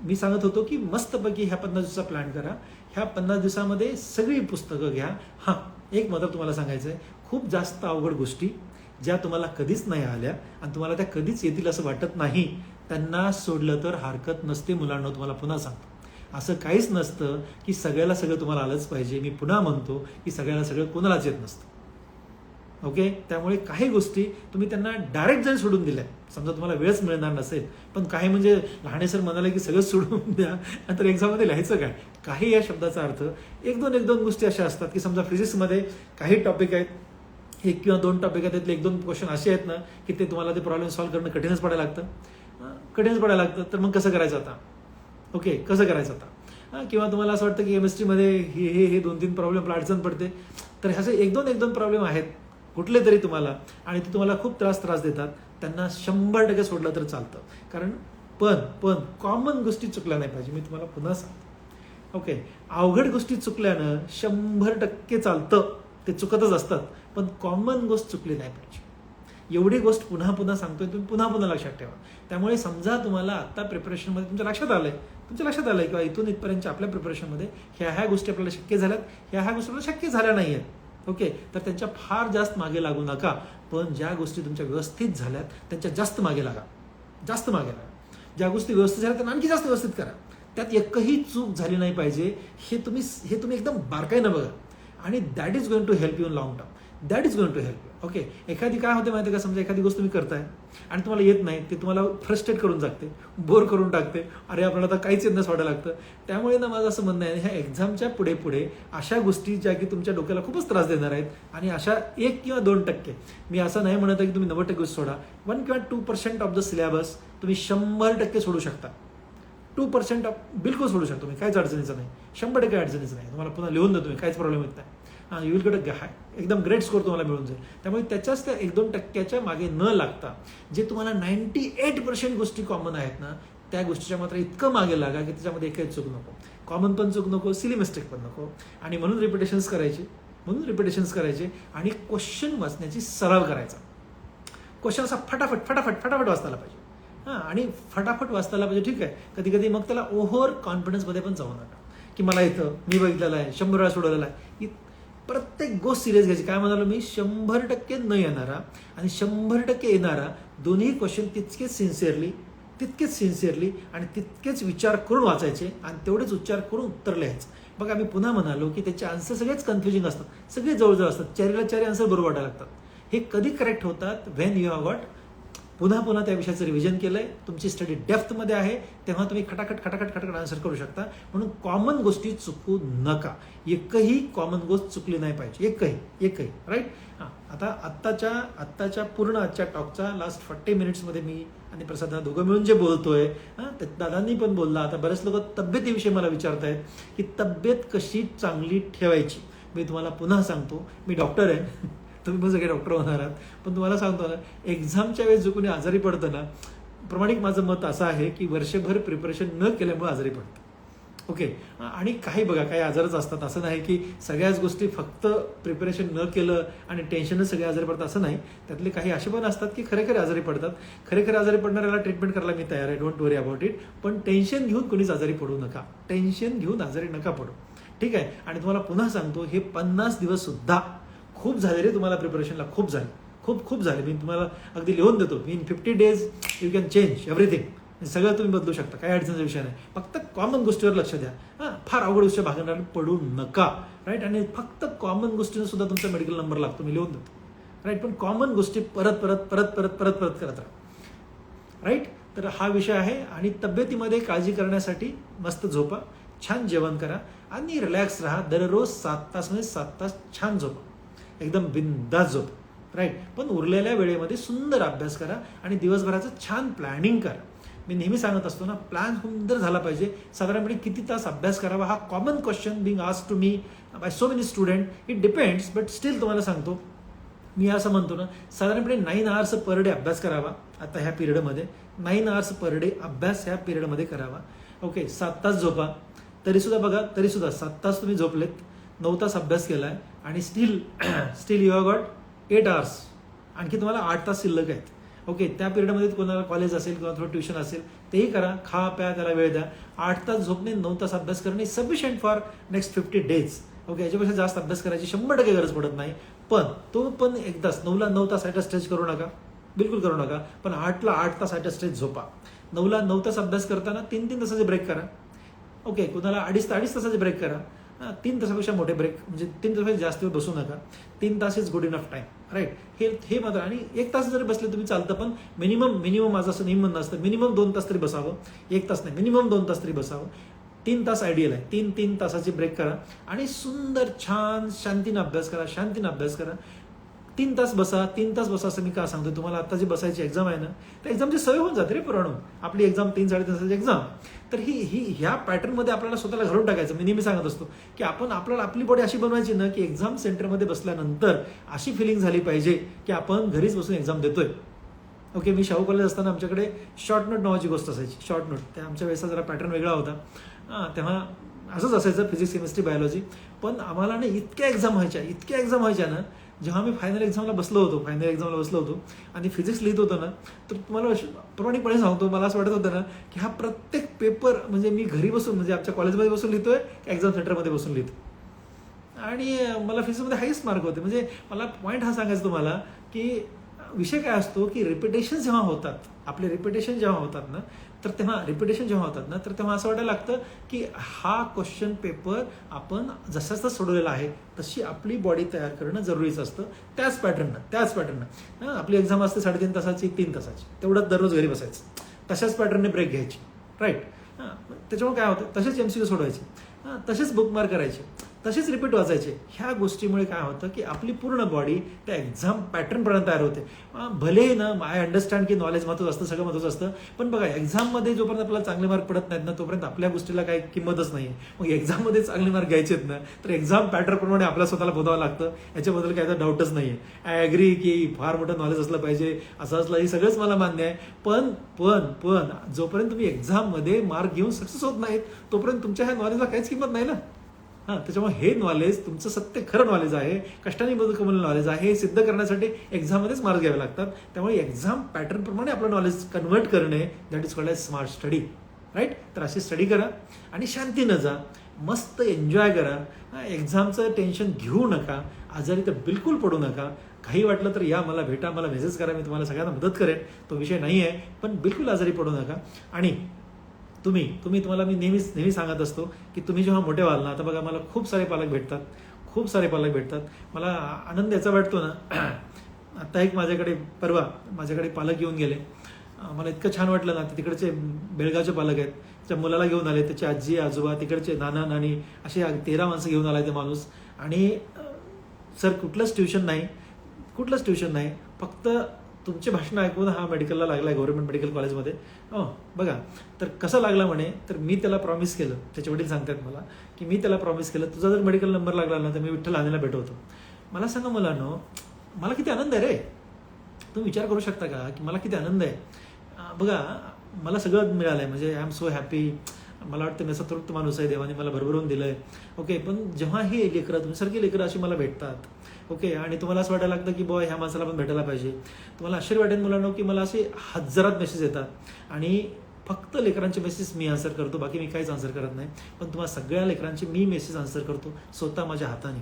मी सांगत होतो की मस्तपैकी ह्या 50 दिवसाचा प्लॅन करा. ह्या 50 दिवसामध्ये सगळी पुस्तकं घ्या. एक मदत तुम्हाला सांगायचं आहे, खूप जास्त अवघड गोष्टी ज्या तुम्हाला कधीच नाही आल्या आणि तुम्हाला त्या कधीच येतील असं वाटत नाही, त्यांना सोडलं तर हरकत नसते मुलांना. तुम्हाला पुन्हा सांगतो, असं काहीच नसतं की सगळ्याला सगळं तुम्हाला आलंच पाहिजे. मी पुन्हा म्हणतो की सगळ्याला सगळं कोणालाच येत नसतं. ओके, त्यामुळे काही गोष्टी तुम्ही त्यांना डायरेक्ट जरी सोडून दिल्या, समजा तुम्हाला वेळच मिळणार नसेल, पण काही म्हणजे लहाने सर म्हणाले की सगळं सोडून द्या, नंतर एक्झाममध्ये लिहायचं काय. काही या शब्दाचा अर्थ एक दोन गोष्टी अशा असतात की समजा फिजिक्समध्ये काही टॉपिक आहेत, 1 किंवा 2 टॉपिक आहेत, त्यातले 1-2 क्वेश्चन असे आहेत ना की ते तुम्हाला ते प्रॉब्लेम सॉल्व्ह करणं कठीणच पडायला लागतं. तर मग कसं करायचं आता. ओके, कसं करायचं आता. किंवा तुम्हाला असं वाटतं की केमिस्ट्रीमध्ये हे 2-3 प्रॉब्लेम अडचण पडते, तर ह्याचे 1-2 प्रॉब्लेम आहेत कुठले तरी तुम्हाला, आणि ते तुम्हाला खूप त्रास देतात, त्यांना 100% सोडलं तर चालतं. कारण पण कॉमन गोष्टी चुकल्या नाही पाहिजे. मी तुम्हाला पुन्हा सांगतो. ओके, अवघड गोष्टी चुकल्यानं 100% चालतं, ते चुकतच असतात, पण कॉमन गोष्ट चुकली नाही पाहिजे. एवढी गोष्ट पुन्हा सांगतोय, तुम्ही पुन्हा लक्षात ठेवा. त्यामुळे समजा तुम्हाला आत्ता प्रिपरेशनमध्ये तुमच्या लक्षात आलंय किंवा इथून इथपर्यंतच्या आपल्या प्रिपरेशनमध्ये ह्या गोष्टी आपल्याला शक्य झाल्यात, ह्या गोष्टी आपल्याला शक्य झाल्या नाही आहेत. ओके, तर त्यांच्या फार जास्त मागे लागू नका, पण ज्या गोष्टी तुमच्या व्यवस्थित झाल्यात त्यांच्या जास्त मागे लागा. ज्या गोष्टी व्यवस्थित झाल्या त्यांना आणखी जास्त व्यवस्थित करा. त्यात एकही चूक झाली नाही पाहिजे. हे तुम्ही एकदम बारकाईनं बघा, आणि that is going to help you in long term. Okay, एखादी काय होते माहिती का, समजा एखादी गोष्ट तुम्ही करताय आणि तुम्हाला येत नाही, ते तुम्हाला फ्रस्ट्रेट करून टाकते, बोर करून टाकते. अरे आपल्याला आता काहीच येत नाही वाटायला लागतं. त्यामुळे ना माझं असं म्हणणं आहे, ह्या एक्झामच्या पुढे अशा गोष्टी ज्या की तुमच्या डोक्याला खूपच त्रास देणार आहेत, आणि अशा 1 किंवा 2%, मी असं नाही म्हणत आहे की तुम्ही 90% सोडा, 1 किंवा 2% ऑफ द सिलेबस तुम्ही 100% सोडू शकता. 2% बिलकुल सोडू शकतो मी, काहीच अडचणीचं नाही. 100% अडचणीचं नाही. तुम्हाला पुन्हा लिहून देतो मी, काहीच प्रॉब्लेम येत नाही. यू विल गेट अ एकदम ग्रेट स्कोर तुम्हाला मिळून जाईल. त्यामुळे त्याच्याच त्या 1-2% मागे न लागता जे तुम्हाला 98% गोष्टी कॉमन आहेत ना, त्या गोष्टीच्या मात्र इतकं मागे लागा की त्याच्यामध्ये एकही चूक नको, कॉमन पण चूक नको, सिली मिस्टेक पण नको. आणि म्हणून रिपिटेशन्स करायचे आणि क्वेश्चन वाचण्याची सराव करायचा. क्वेश्चन असा फटाफट वाचताला पाहिजे. आणि फटाफट वाचताला पाहिजे. ठीक आहे, कधी मग त्याला ओव्हर कॉन्फिडन्समध्ये पण जाऊ नका की मला इथं मी बघितलेलं आहे, 100 वेळा सोडवलेला आहे. प्रत्येक गोष्ट सिरियस घ्यायची. काय म्हणालो मी, 100% न येणारा आणि 100% येणारा दोन्ही क्वेश्चन तितकेच सिन्सिअरली आणि तितकेच विचार करून वाचायचे, आणि तेवढेच उच्चार करून उत्तर लिहायचं. बघा मी पुन्हा म्हणालो की त्याचे आन्सर सगळेच कन्फ्युजिंग असतात, सगळे जवळजवळ असतात, चारीला चारी आन्सर बरोबर वाटायला लागतात. हे कधी करेक्ट होतात? व्हेन यू हॅव गॉट पुन्हा पुन्हा त्या विषयाचं रिव्हिजन केलंय, तुमची स्टडी डेप्थमध्ये आहे, तेव्हा तुम्ही खटाखट आन्सर करू शकता. म्हणून कॉमन गोष्टी चुकू नका. एकही कॉमन गोष्ट चुकली नाही पाहिजे, एकही राईट. हां, आता आत्ताच्या पूर्ण आजच्या टॉकचा लास्ट 40 मिनिट्समध्ये मी आणि प्रसाद दादा दोघं मिळून जे बोलतोय, ते दादांनी पण बोलला. आता बरेच लोक तब्येतीविषयी मला विचारतायत की तब्येत कशी चांगली ठेवायची. मी तुम्हाला पुन्हा सांगतो, मी डॉक्टर आहे, तुम्ही पण सगळे डॉक्टर होणार आहात, पण तुम्हाला सांगतो ना, एक्झामच्या वेळेस जो कोणी आजारी पडतं ना, प्रामाणिक माझं मत असं आहे की वर्षभर प्रिपरेशन न केल्यामुळे आजारी पडतं. ओके. आणि काही आजारच असतात, असं नाही की सगळ्याच गोष्टी फक्त प्रिपरेशन न केलं आणि टेन्शनच सगळे आजारी पडतात, असं नाही. त्यातले काही असे पण असतात की खरे आजारी पडतात. खरे आजारी पडणाऱ्याला ट्रीटमेंट करायला मी तयार आहे, डोंट वरी अबाउट इट. पण टेन्शन घेऊन कोणीच आजारी पडू नका, टेन्शन घेऊन आजारी नका पडू, ठीक आहे. आणि तुम्हाला पुन्हा सांगतो, हे 50 दिवस सुद्धा खूप झाले रे तुम्हाला प्रिपरेशनला, खूप झाले. मी तुम्हाला अगदी लिहून देतो, in 50 days you can change everything. सगळं तुम्ही बदलू शकता, काही अडचणीचा विषय नाही. फक्त कॉमन गोष्टीवर लक्ष द्या. फार अवघड गोष्टी भागणार पडू नका, राईट. आणि फक्त कॉमन गोष्टीने सुद्धा तुमचा मेडिकल नंबर लागतो, मी लिहून देतो, राईट. पण कॉमन गोष्टी परत करत राहा, राईट. तर हा विषय आहे. आणि तब्येतीमध्ये काळजी करण्यासाठी मस्त झोपा, छान जेवण करा आणि रिलॅक्स राहा. दररोज 7 तास छान झोपा, एकदम बिंदास झोप, राईट. पण उरलेल्या वेळेमध्ये सुंदर अभ्यास करा आणि दिवसभराचं छान प्लॅनिंग करा. मी नेहमी सांगत असतो ना, प्लॅन सुंदर झाला पाहिजे. साधारणपणे किती तास अभ्यास करावा, हा common question being asked to me by so many student. It depends, but still तुम्हाला सांगतो, मी असं म्हणतो ना, साधारणपणे 9 hours पर डे अभ्यास करावा. आता ह्या पिरियडमध्ये 9 hours पर डे अभ्यास ह्या पिरियडमध्ये करावा. ओके. 7 तास झोपा. तरीसुद्धा 7 तास तुम्ही झोपलेत, 9 तास अभ्यास केलाय आणि still you have got 8 hours. आणखी तुम्हाला 8 तास शिल्लक आहेत. ओके. त्या पिरियडमध्ये कोणाला कॉलेज असेल किंवा थोडं ट्युशन असेल तेही करा, खा प्या, त्याला वेळ द्या. 8 तास झोपणे, 9 तास अभ्यास करणे sufficient for next 50 days. Okay. याच्यापेक्षा जास्त अभ्यास करायची 100% गरज पडत नाही. पण एकदाच 9ला 9 तास स्ट्रेच करू नका, बिलकुल करू नका. पण 8ला 8 तास स्ट्रेच झोपा. 9ला 9 तास अभ्यास करताना 3 तासाचे ब्रेक करा. ओके. कुणाला 2.5 तासाचे ब्रेक करा. 3 तासापेक्षा मोठे ब्रेक, म्हणजे 3 तासापेक्षा जास्त वेळ बसू नका. 3 तास is good enough time, right. हे मात्र. आणि 1 तास जरी बसले तुम्ही चालतं, पण मिनिमम माझं असं नेहमी म्हणणं असतं, मिनिमम 2 तास तरी बसावं. 1 तास नाही, मिनिमम 2 तास तरी बसावं. 3 तास आयडियल आहे. 3 तासाची ब्रेक करा आणि सुंदर छान शांतीनं अभ्यास करा. 3 तास बसा असं मी का सांगतो तुम्हाला. आता जी बसायची एक्झाम आहे ना, त्या एक्झामची सवय होऊन जाते रे पुराणून. आपली एक्झाम 3-3.5 तासाची एक्झाम. तर ह्या पॅटर्नमध्ये आपल्याला स्वतःला घालून टाकायचं. मी नेहमी सांगत असतो की आपल्याला आपली बॉडी अशी बनवायची ना, की एक्झाम सेंटरमध्ये बसल्यानंतर अशी फिलिंग झाली पाहिजे की आपण घरीच बसून एक्झाम देतोय. ओके. मी शाहू कॉलेज असताना आमच्याकडे शॉर्ट नोट नावाची गोष्ट असायची. शॉर्ट नोट, त्या आमच्या वेळेचा जरा पॅटर्न वेगळा होता. तेव्हा असंच असायचं, फिजिक्स, केमिस्ट्री, बायोलॉजी. पण आम्हाला ना इतक्या एक्झाम व्हायच्या ना, जेव्हा मी फायनल एक्झामला बसलो होतो आणि फिजिक्स लिहित होतो ना, तर तुम्हाला प्रामाणिकपणे सांगतो, मला असं वाटत होतं ना की हा प्रत्येक पेपर म्हणजे मी घरी बसून, म्हणजे आमच्या कॉलेजमध्ये बसून लिहितोय, एक्झाम सेंटरमध्ये बसून लिहितो. आणि मला फिजिक्समध्ये हायस्ट मार्क होते. म्हणजे मला पॉईंट हा सांगायचा तुम्हाला की विषय काय असतो की रिपिटेशन जेव्हा होतात ना, तर तेव्हा असं वाटायला लागतं की हा क्वेश्चन पेपर आपण जसाच सोडवलेला आहे तशी आपली बॉडी तयार करणं जरुरीचं असतं. त्याच पॅटर्ननं आपली एक्झाम असते 3.5 तासाची, 3 तासाची, तेवढंच दररोज घरी बसायचं, तशाच पॅटर्नने ब्रेक घ्यायची, राईट. त्याच्यामुळे काय होतं, तसेच MCQ सोडवायचे, तसेच बुकमार्क करायचे, तसेच रिपीट वाचायचे. ह्या गोष्टीमुळे काय होतं की आपली पूर्ण बॉडी त्या एक्झाम पॅटर्नपर्यंत तयार होते. भले ना, आय अंडरस्टँड की नॉलेज महत्त्वाचं असतं, सगळं महत्त्वाचं असतं, पण बघा एक्झाममध्ये जोपर्यंत आपल्याला चांगले मार्क पडत नाहीत ना, तोपर्यंत आपल्या गोष्टीला काही किंमतच नाही आहे. मग एक्झाममध्ये चांगले मार्क घ्यायचे आहेत ना, तर एक्झाम पॅटर्नप्रमाणे आपल्या स्वतःला बोधावं लागतं. याच्याबद्दल काय डाऊटच नाही आहे. आय ॲग्री की फार मोठं नॉलेज असलं पाहिजे, असं असलं, हे सगळंच मला मान्य आहे. पण जोपर्यंत तुम्ही एक्झाममध्ये मार्क घेऊन सक्सेस होत नाहीत, तोपर्यंत तुमच्या ह्या नॉलेजला काहीच किंमत नाही ना. त्याच्यामुळे हे नॉलेज तुमचं सत्य खरं नॉलेज आहे, कष्टाने कमवलेलं नॉलेज आहे. हे सिद्ध करण्यासाठी एक्झाममध्येच मार्क्स घ्यावे लागतात. त्यामुळे एक्झाम पॅटर्नप्रमाणे आपलं नॉलेज कन्वर्ट करणे, that is called as smart study, right. तर अशी स्टडी करा आणि शांतीनं जा, मस्त एन्जॉय करा. एक्झामचं टेन्शन घेऊ नका, आजारी तर बिलकुल पडू नका. काही वाटलं तर या, मला भेटा, मला मेसेज करा, मी तुम्हाला सगळ्यांना मदत करेन, तो विषय नाही आहे. पण बिलकुल आजारी पडू नका. आणि तुम्हाला मी नेहमी सांगत असतो की तुम्ही जेव्हा मोठे व्हाल ना, आता बघा मला खूप सारे पालक भेटतात. मला आनंद याचा वाटतो ना, आता एक माझ्याकडे पालक येऊन गेले. मला इतकं छान वाटलं ना, ते तिकडचे बेळगावचे पालक आहेत, त्याच्या मुलाला घेऊन आले, त्याची आजी आजोबा, तिकडचे नाना नानी, असे 13 माणसं घेऊन आला ते माणूस. आणि सर कुठलंच ट्युशन नाही, फक्त तुमचे भाषण ऐकून हा मेडिकलला लागला आहे, गव्हर्नमेंट मेडिकल कॉलेजमध्ये. बघा, तर कसं लागला म्हणे, तर मी त्याला प्रॉमिस केलं, त्याचे वडील सांगतात मला की मी त्याला प्रॉमिस केलं, तुझा जर मेडिकल नंबर लागला ना तर मी विठ्ठल आनेला भेटवतो. मला सांगा मुलांनो, मला किती आनंद आहे रे. तुम्ही विचार करू शकता का की मला किती आनंद आहे. बघा, मला सगळं मिळालं आहे, म्हणजे आय एम सो हॅपी. मला वाटतं मी असा तृप्त माणूस आहे, देवाने मला भरभरून दिलं आहे. ओके, पण जेव्हा ही लेकरं, तुमच्यासारखी लेकरं अशी मला भेटतात, ओके, आणि तुम्हाला असं वाटायला लागतं की बॉय ह्या माणसाला पण भेटायला पाहिजे. तुम्हाला आश्चर्य वाटेल मुलांनो की मला असे हजारात मेसेज येतात आणि फक्त लेकरांचे मेसेज मी आन्सर करतो, बाकी मी काहीच आन्सर करत नाही. पण तुम्हाला सगळ्या लेकरांचे मी मेसेज आन्सर करतो स्वतः माझ्या हाताने.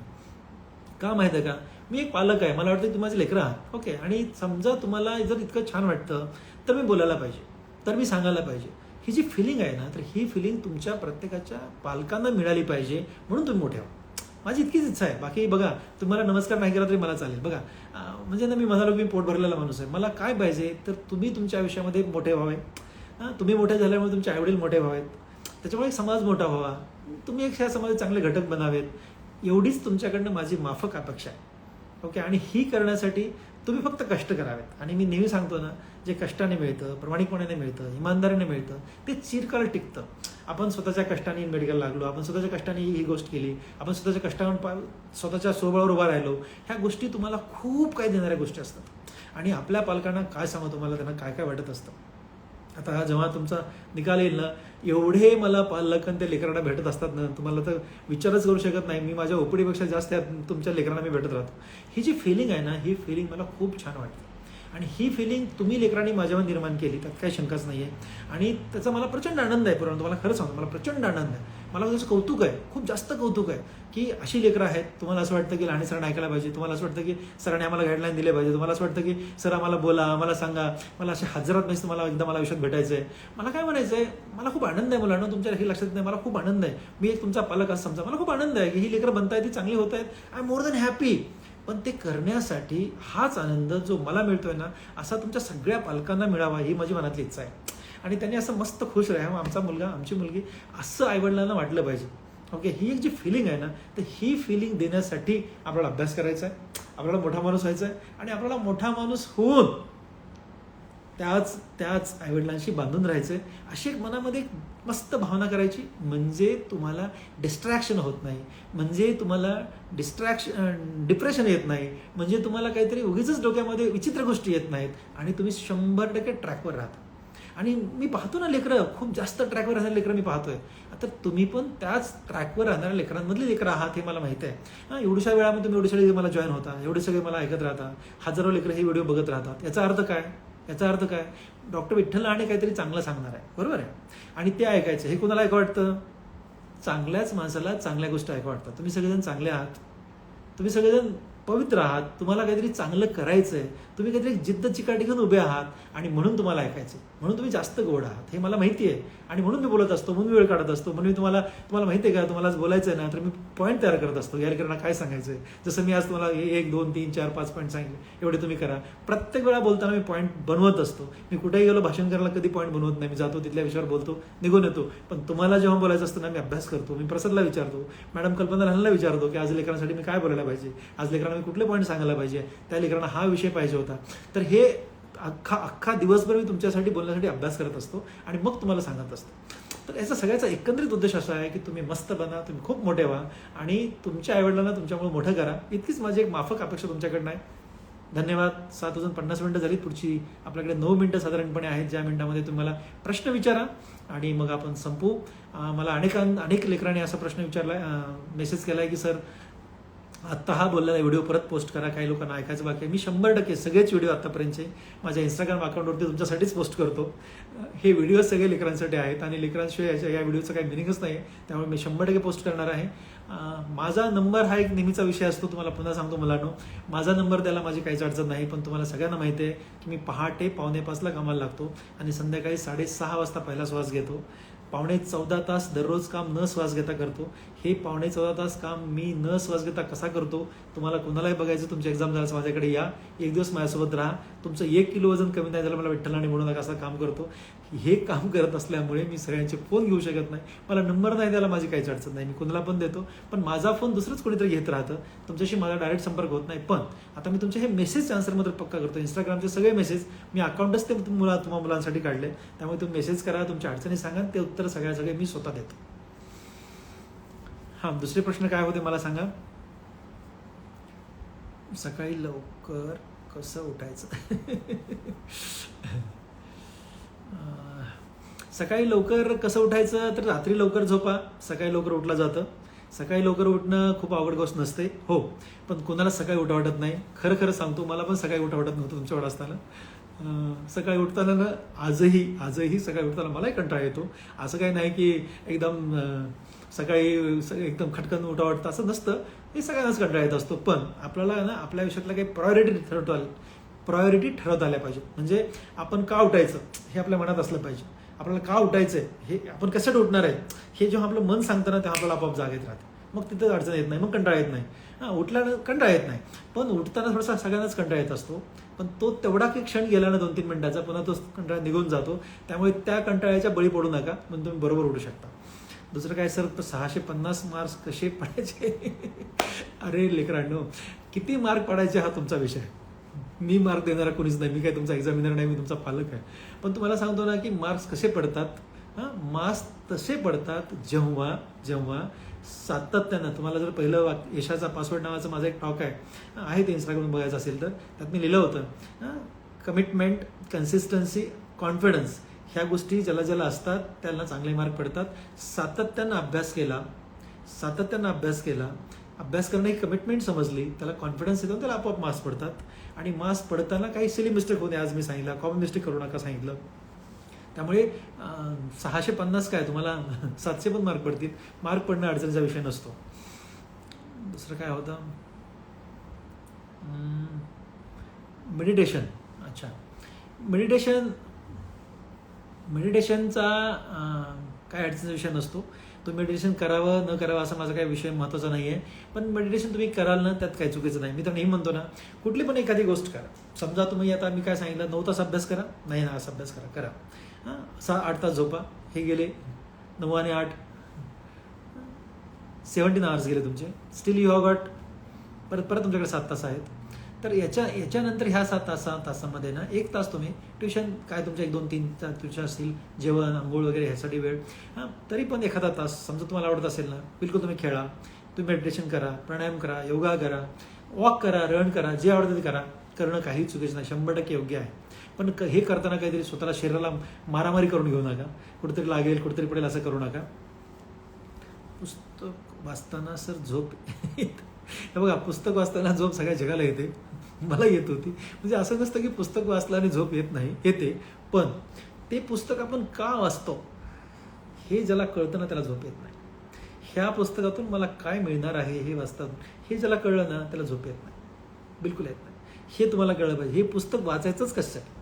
का माहिती आहे का, मी एक पालक आहे, मला वाटतं तुम्ही माझे लेकरं आहात. ओके, आणि समजा तुम्हाला जर इतकं छान वाटतं तर मी बोलायला पाहिजे, तर मी सांगायला पाहिजे. ही जी फिलिंग आहे ना, तर ही फिलिंग तुमच्या प्रत्येकाच्या पालकांना मिळाली पाहिजे, म्हणून तुम्ही मोठे व्हा. माझी इतकीच इच्छा आहे. बाकी बघा, तुम्हाला नमस्कार नाही केला तरी मला चालेल. बघा, म्हणजे ना, मी म्हणालो मी पोट भरलेला माणूस आहे. मला काय पाहिजे, तर तुम्ही तुमच्या आयुष्यामध्ये मोठे व्हावे. तुम्ही मोठे झाल्यामुळे तुमचे आईवडील मोठे व्हावेत, त्याच्यामुळे एक समाज मोठा व्हावा, तुम्ही एक ह्या समाजात चांगले घटक बनावेत, एवढीच तुमच्याकडनं माझी माफक अपेक्षा आहे. ओके, आणि ही करण्यासाठी तुम्ही फक्त कष्ट करावेत. आणि मी नेहमी सांगतो ना, जे कष्टाने मिळतं, प्रामाणिकपणाने मिळतं, इमानदारीने मिळतं, ते चिरकाल टिकतं. आपण स्वतःच्या कष्टाने मेडिकल लागलो, आपण स्वतःच्या कष्टाने ही गोष्ट केली, आपण स्वतःच्या कष्टावर स्वतःच्या स्वबळावर उभा राहिलो, ह्या गोष्टी तुम्हाला खूप काही देणाऱ्या गोष्टी असतात. आणि आपल्या पालकांना काय सांगू तुम्हाला, त्यांना काय काय वाटत असतं. आता जेव्हा तुमचा निकाल येईल ना, एवढे मला पालक ते लेकरांना भेटत असतात ना, तुम्हाला तर विचारच करू शकत नाही. मी माझ्या ओपीडीपेक्षा जास्त तुमच्या लेकरांना मी भेटत राहतो. ही जी फिलिंग आहे ना, ही फिलिंग मला खूप छान वाटते. आणि ही फिलिंग तुम्ही लेकरांनी माझ्यावर निर्माण केली, त्यात काही शंकाच नाही आहे. आणि त्याचा मला प्रचंड आनंद आहे. पुराण तुम्हाला खरं सांगतो, मला प्रचंड आनंद आहे. मला त्याचं कौतुक आहे, खूप जास्त कौतुक आहे की अशी लेकरं आहेत. तुम्हाला असं वाटतं की लहान सरांना ऐकायला पाहिजे, तुम्हाला असं वाटतं की सरांनी आम्हाला गाईडलाईन दिले पाहिजे, तुम्हाला असं वाटतं की सर आम्हाला बोला, आम्हाला सांगा. मला असे हजारात मेसेज, मला एकदा मला आयुष्यात भेटायचं आहे. मला काय म्हणायचं आहे, मला खूप आनंद आहे मुलांना, तुमच्या हे लक्षात नाही, मला खूप आनंद आहे. मी एक तुमचा पालक असं समजा, मला खूप आनंद आहे की ही लेकरं बनतायत, ती चांगली होत आहेत. I am more than happy. पण ते करण्यासाठी हाच आनंद जो मला मिळतोय ना, असा तुमच्या सगळ्या पालकांना मिळावा, ही माझी मनातली इच्छा आहे. आणि त्यांनी असं मस्त खुश राहावं, आमचा मुलगा, आमची मुलगी, असं आईवडिलांना वाटलं पाहिजे. ओके, ही एक जी फिलिंग आहे ना, तर ही फिलिंग देण्यासाठी आपल्याला अभ्यास करायचा आहे, आपल्याला मोठा माणूस व्हायचा आहे. आणि आपल्याला मोठा माणूस होऊन त्याच आईवडिलांशी बांधून राहायचं आहे, अशी एक मनामध्ये एक मस्त भावना करायची. म्हणजे तुम्हाला डिस्ट्रॅक्शन होत नाही, म्हणजे तुम्हाला डिप्रेशन येत नाही, म्हणजे तुम्हाला काहीतरी उगीच डोक्यामध्ये विचित्र गोष्टी येत नाहीत, आणि तुम्ही 100% ट्रॅकवर राहता. आणि मी पाहतो ना लेकरं, खूप जास्त ट्रॅकवर राहणारे लेकरं मी पाहतोय. आता तुम्ही पण त्याच ट्रॅकवर राहणाऱ्या लेकरांमधले लेकरं आहात, हे मला माहिती आहे. एवढ्या वेळामध्ये तुम्ही एवढे सगळे मला जॉईन होता, एवढे सगळे मला ऐकत राहता, हजारो लेकरं हे व्हिडिओ बघत राहतात. याचा अर्थ काय, डॉक्टर विठ्ठल राणे काहीतरी चांगलं सांगणार आहे, बरोबर आहे, आणि ते ऐकायचं. हे कोणाला ऐकू वाटतं, चांगल्याच माणसाला चांगल्या गोष्टी ऐकू वाटतात. तुम्ही सगळेजण चांगले आहात, तुम्ही सगळेजण पवित्र आहात, तुम्हाला काहीतरी चांगलं करायचं आहे, तुम्ही काहीतरी जिद्द चिकाटी घेऊन उभे आहात, आणि म्हणून तुम्हाला ऐकायचं, म्हणून तुम्ही जास्त गोड आहात, हे मला माहिती आहे. आणि म्हणून मी बोलत असतो, म्हणून मी वेळ काढत असतो, म्हणून मी तुम्हाला माहिती आहे का, तुम्हाला आज बोलायचं आहे ना, तर मी पॉईंट तयार करत असतो, या लेकरांना काय सांगायचं आहे. जसं मी आज तुम्हाला 1, 2, 3, 4, 5 पॉईंट सांगितले, एवढे तुम्ही करा. प्रत्येक वेळा बोलताना मी पॉईंट बनवत असतो. मी कुठेही गेलो भाषण करायला कधी पॉईंट बनवत नाही, मी जातो तिथल्या विषयावर बोलतो, निघून येतो. पण तुम्हाला जेव्हा बोलायचं असतं ना, मी अभ्यास करतो, मी प्रसादला विचारतो, मॅडम कल्पना लहानला विचारतो की आज लेकरांसाठी मी काय बोलायला पाहिजे, आज लेकरांना मी कुठले पॉईंट सांगायला पाहिजे, त्या लेकरांना हा विषय पाहिजे होता. तर हे अख्खा दिवसभर मी तुमच्यासाठी बोलण्यासाठी अभ्यास करत असतो, आणि मग तुम्हाला सांगत असतो. तर याचा सगळ्याचा एकंदरीत उद्देश असा आहे की तुम्ही मस्त बना, तुम्ही खूप मोठे व्हा, आणि तुमच्या आईवडिलांना तुमच्यामुळे मोठं करा. इतकीच माझी एक माफक अपेक्षा तुमच्याकडनं आहे. धन्यवाद. 7 वाजून 50 मिनिटं झाली. पुढची आपल्याकडे 9 मिनिटं साधारणपणे आहेत, ज्या मिनिटामध्ये तुम्ही मला प्रश्न विचारा आणि मग आपण संपू. मला अनेक लेकरांनी असा प्रश्न विचारला, मेसेज केला आहे की सर आत्ता हा बोललेला व्हिडिओ परत पोस्ट करा, काही लोकांना ऐकायचं बाकी आहे. मी 100% सगळेच व्हिडिओ आत्तापर्यंतचे माझ्या इंस्टाग्राम अकाउंटवरती तुमच्यासाठीच पोस्ट करतो. हे व्हिडिओ सगळे लेकरांसाठी आहेत, आणि लेकरांशिवाय या व्हिडिओचं काही मिनिंगच नाही आहे, त्यामुळे मी 100% पोस्ट करणार आहे. माझा नंबर हा एक नेहमीचा विषय असतो. तुम्हाला पुन्हा सांगतो मुलांनो, माझा नंबर द्यायला माझी काहीच अडचण नाही, पण तुम्हाला सगळ्यांना माहिती आहे की मी पहाटे 4:45ला कामाला लागतो, आणि संध्याकाळी 6:30 वाजता पहिला श्वास घेतो. 14.5 तास दररोज काम न श्वास घेता करतो. हे 14.5 तास काम मी न श्वास घेता कसा करतो तुम्हाला कोणालाही बघायचं, तुमची एक्झाम झाल्यास माझ्याकडे या, एक दिवस माझ्यासोबत राहा. तुमचं 1 किलो वजन कमी नाही झालं मला विठ्ठलाने म्हणू नका, असं काम करतो. हे काम करत असल्यामुळे मी सगळ्यांचे फोन घेऊ शकत नाही, मला नंबर नाही द्यायला माझी काहीच अडचण नाही, मी कोणाला पण देतो. पण माझा फोन दुसरंच कोणीतरी घेत राहतं, तुमच्याशी माझा डायरेक्ट संपर्क होत नाही. पण आता मी तुमचे हे मेसेज आन्सरमध्ये पक्का करतो. इंस्टाग्रामचे सगळे मेसेज मी अकाउंटच ते तुम्हाला मुलांसाठी काढले, त्यामुळे तुम्ही मेसेज करा, तुमच्या अडचणी सांगा, ते उत्तर सगळे मी स्वतः देतो. हां, दुसरे प्रश्न काय होते मला सांगा. सकाळी लवकर कसं उठायचं? सकाळी लवकर कसं उठायचं तर रात्री लवकर झोपा, सकाळी लवकर उठलं जातं. सकाळी लवकर उठणं खूप अवघड गोष्ट नसते हो, पण कोणाला सकाळी उठा वाटत नाही. खरं सांगतो, मला पण सकाळी उठा वाटत नव्हतं तुमच्याकडे असताना. सकाळी उठताना ना आजही सकाळी उठताना मलाही कंटाळा येतो. असं काही नाही की एकदम सकाळी एकदम खटकन उठा वाटतं असं नसतं, हे सगळ्यांनाच कंटाळा येत असतो. पण आपल्याला ना आपल्या आयुष्यातल्या काही प्रायोरिटी ठरवता आल्या पाहिजे. म्हणजे आपण का उठायचं हे आपल्या मनात असलं पाहिजे. आपल्याला का उठायचं आहे, हे आपण कशासाठी उठणार आहे, हे जेव्हा आपलं मन सांगतं ना तेव्हा आपल्याला आपोआप जाग येत राहते. मग तिथं अडचण येत नाही, मग कंटाळा येत नाही. उठल्यानं कंटाळा येत नाही, पण उठताना थोडासा सगळ्यांनाच कंटाळा येत असतो. पण तो तेवढा काही क्षण गेला ना 2-3 मिनिटाचा, पुन्हा तो कंटाळा निघून जातो. त्यामुळे त्या कंटाळ्याच्या बळी पडू नका, म्हणून तुम्ही बरोबर उठू शकता. दुसरं काय सर, 650 मार्क्स कसे पडायचे? अरे लेकरांनो, किती मार्क पडायचे हा तुमचा विषय. मी मार्क देणारा कोणीच नाही, मी काय तुमचा एक्झामिनर नाही, मी तुमचा पालक आहे. पण तुम्हाला सांगतो ना की मार्क्स कसे पडतात. मार्क्स तसे पडतात जेव्हा सातत्यानं, तुम्हाला जर पहिलं यशाचा पासवर्ड नावाचं माझा एक टॉक आहे ते इंस्टाग्राम बघायचं असेल तर त्यात मी लिहिलं होतं, कमिटमेंट, कन्सिस्टन्सी, कॉन्फिडन्स ह्या गोष्टी ज्याला असतात त्याला चांगले मार्क पडतात. सातत्यानं अभ्यास केला, अभ्यास करणं ही कमिटमेंट समजली, त्याला कॉन्फिडन्स येतो, त्याला आपोआप मार्क्स पडतात. आणि मार्क्स पडताना काही सिली मिस्टेक होते, आज मी सांगितलं, कॉमन मिस्टेक करू नका सांगितलं. त्यामुळे 650 काय तुम्हाला 700 पण मार्क पडतील. मार्क पडणं अडचणीचा विषय नसतो. दुसरं काय होतं, मेडिटेशन. अच्छा, मेडिटेशनचा काय अडचणीचा विषय नसतो. तो मेडिटेशन करावं न करावं असा माझा काही विषय महत्त्वाचा नाही आहे. पण मेडिटेशन तुम्ही कराल ना त्यात काही चुकीचं नाही. मी तर नेहमी म्हणतो ना, कुठली पण एखादी गोष्ट करा. समजा तुम्ही आता मी काय सांगितलं, 9 तास अभ्यास करा, नाही ना असा अभ्यास करा 8 तास झोपा, हे गेले 9 आणि 8 17 आवर्स गेले तुमचे. स्टील यू हॅव गॉट परत तुमच्याकडे 7 तास आहेत. तर याच्यानंतर ह्या 7 तासामध्ये ना 1 तास तुम्ही ट्युशन, काय तुमच्या 1-2-3 ट्युशन असतील, जेवण आंघोळ वगैरे ह्यासाठी वेळ, तरी पण एखादा तास समजा तुम्हाला आवडत असेल ना, बिलकुल तुम्ही खेळा, तुम्ही मेडिटेशन करा, प्राणायाम करा, योगा करा, वॉक करा, रन करा, जे आवडतं ते करा. करणं काही चुकीचं नाही, 100% योग्य आहे. पण हे करताना काहीतरी स्वतःला शरीराला मारामारी करून घेऊ नका, कुठेतरी लागेल कुठेतरी पडेल असं करू नका. पुस्तक वाचताना सर झोप हे बघा, पुस्तक वाचताना झोप सगळ्या जगाला येते, मला येत होती. म्हणजे असं नसतं की पुस्तक वाचलं आणि झोप येत नाही, येते. पण ते पुस्तक आपण का वाचतो हे ज्याला कळतं ना त्याला झोप येत नाही. ह्या पुस्तकातून मला काय मिळणार आहे हे वाचतात, हे ज्याला कळलं ना त्याला झोप येत नाही, बिलकुल येत नाही. हे तुम्हाला कळलं पाहिजे. हे पुस्तक वाचायचंच कशासाठी?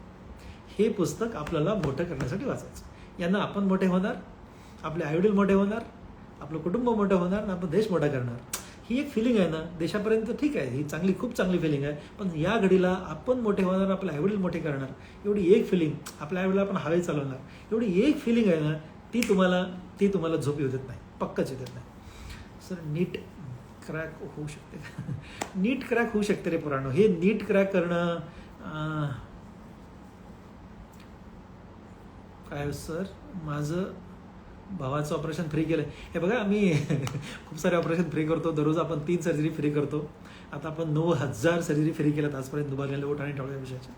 हे पुस्तक आपल्याला मोठं करण्यासाठी वाचायचं. यांना आपण मोठे होणार, आपले आईवडील मोठे होणार, आपलं कुटुंब मोठं होणार आणि आपला देश मोठा करणार. ही एक फिलिंग आहे ना देशापर्यंत, ठीक आहे, ही खूप चांगली फिलिंग आहे. पण या घडीला आपण मोठे होणार, आपले आईवडील मोठे करणार, एवढी एक फिलिंग, आपल्या आईवडीला आपण हवे चालवणार, एवढी एक फिलिंग आहे ना, ती तुम्हाला झोप येऊ देत नाही, पक्कच येत नाही. सर नीट क्रॅक होऊ शकते नीट क्रॅक होऊ शकते रे पुराणो. हे नीट क्रॅक करणं काय सर, माझं भावाचं ऑपरेशन फ्री केलं. हे बघा, आम्ही खूप सारे ऑपरेशन फ्री करतो. दररोज आपण 3 सर्जरी फ्री करतो. आता आपण 9,000 सर्जरी फ्री केल्यात आजपर्यंत दुभाजलेल्या ओठ आणि टाळू या विषयाच्या.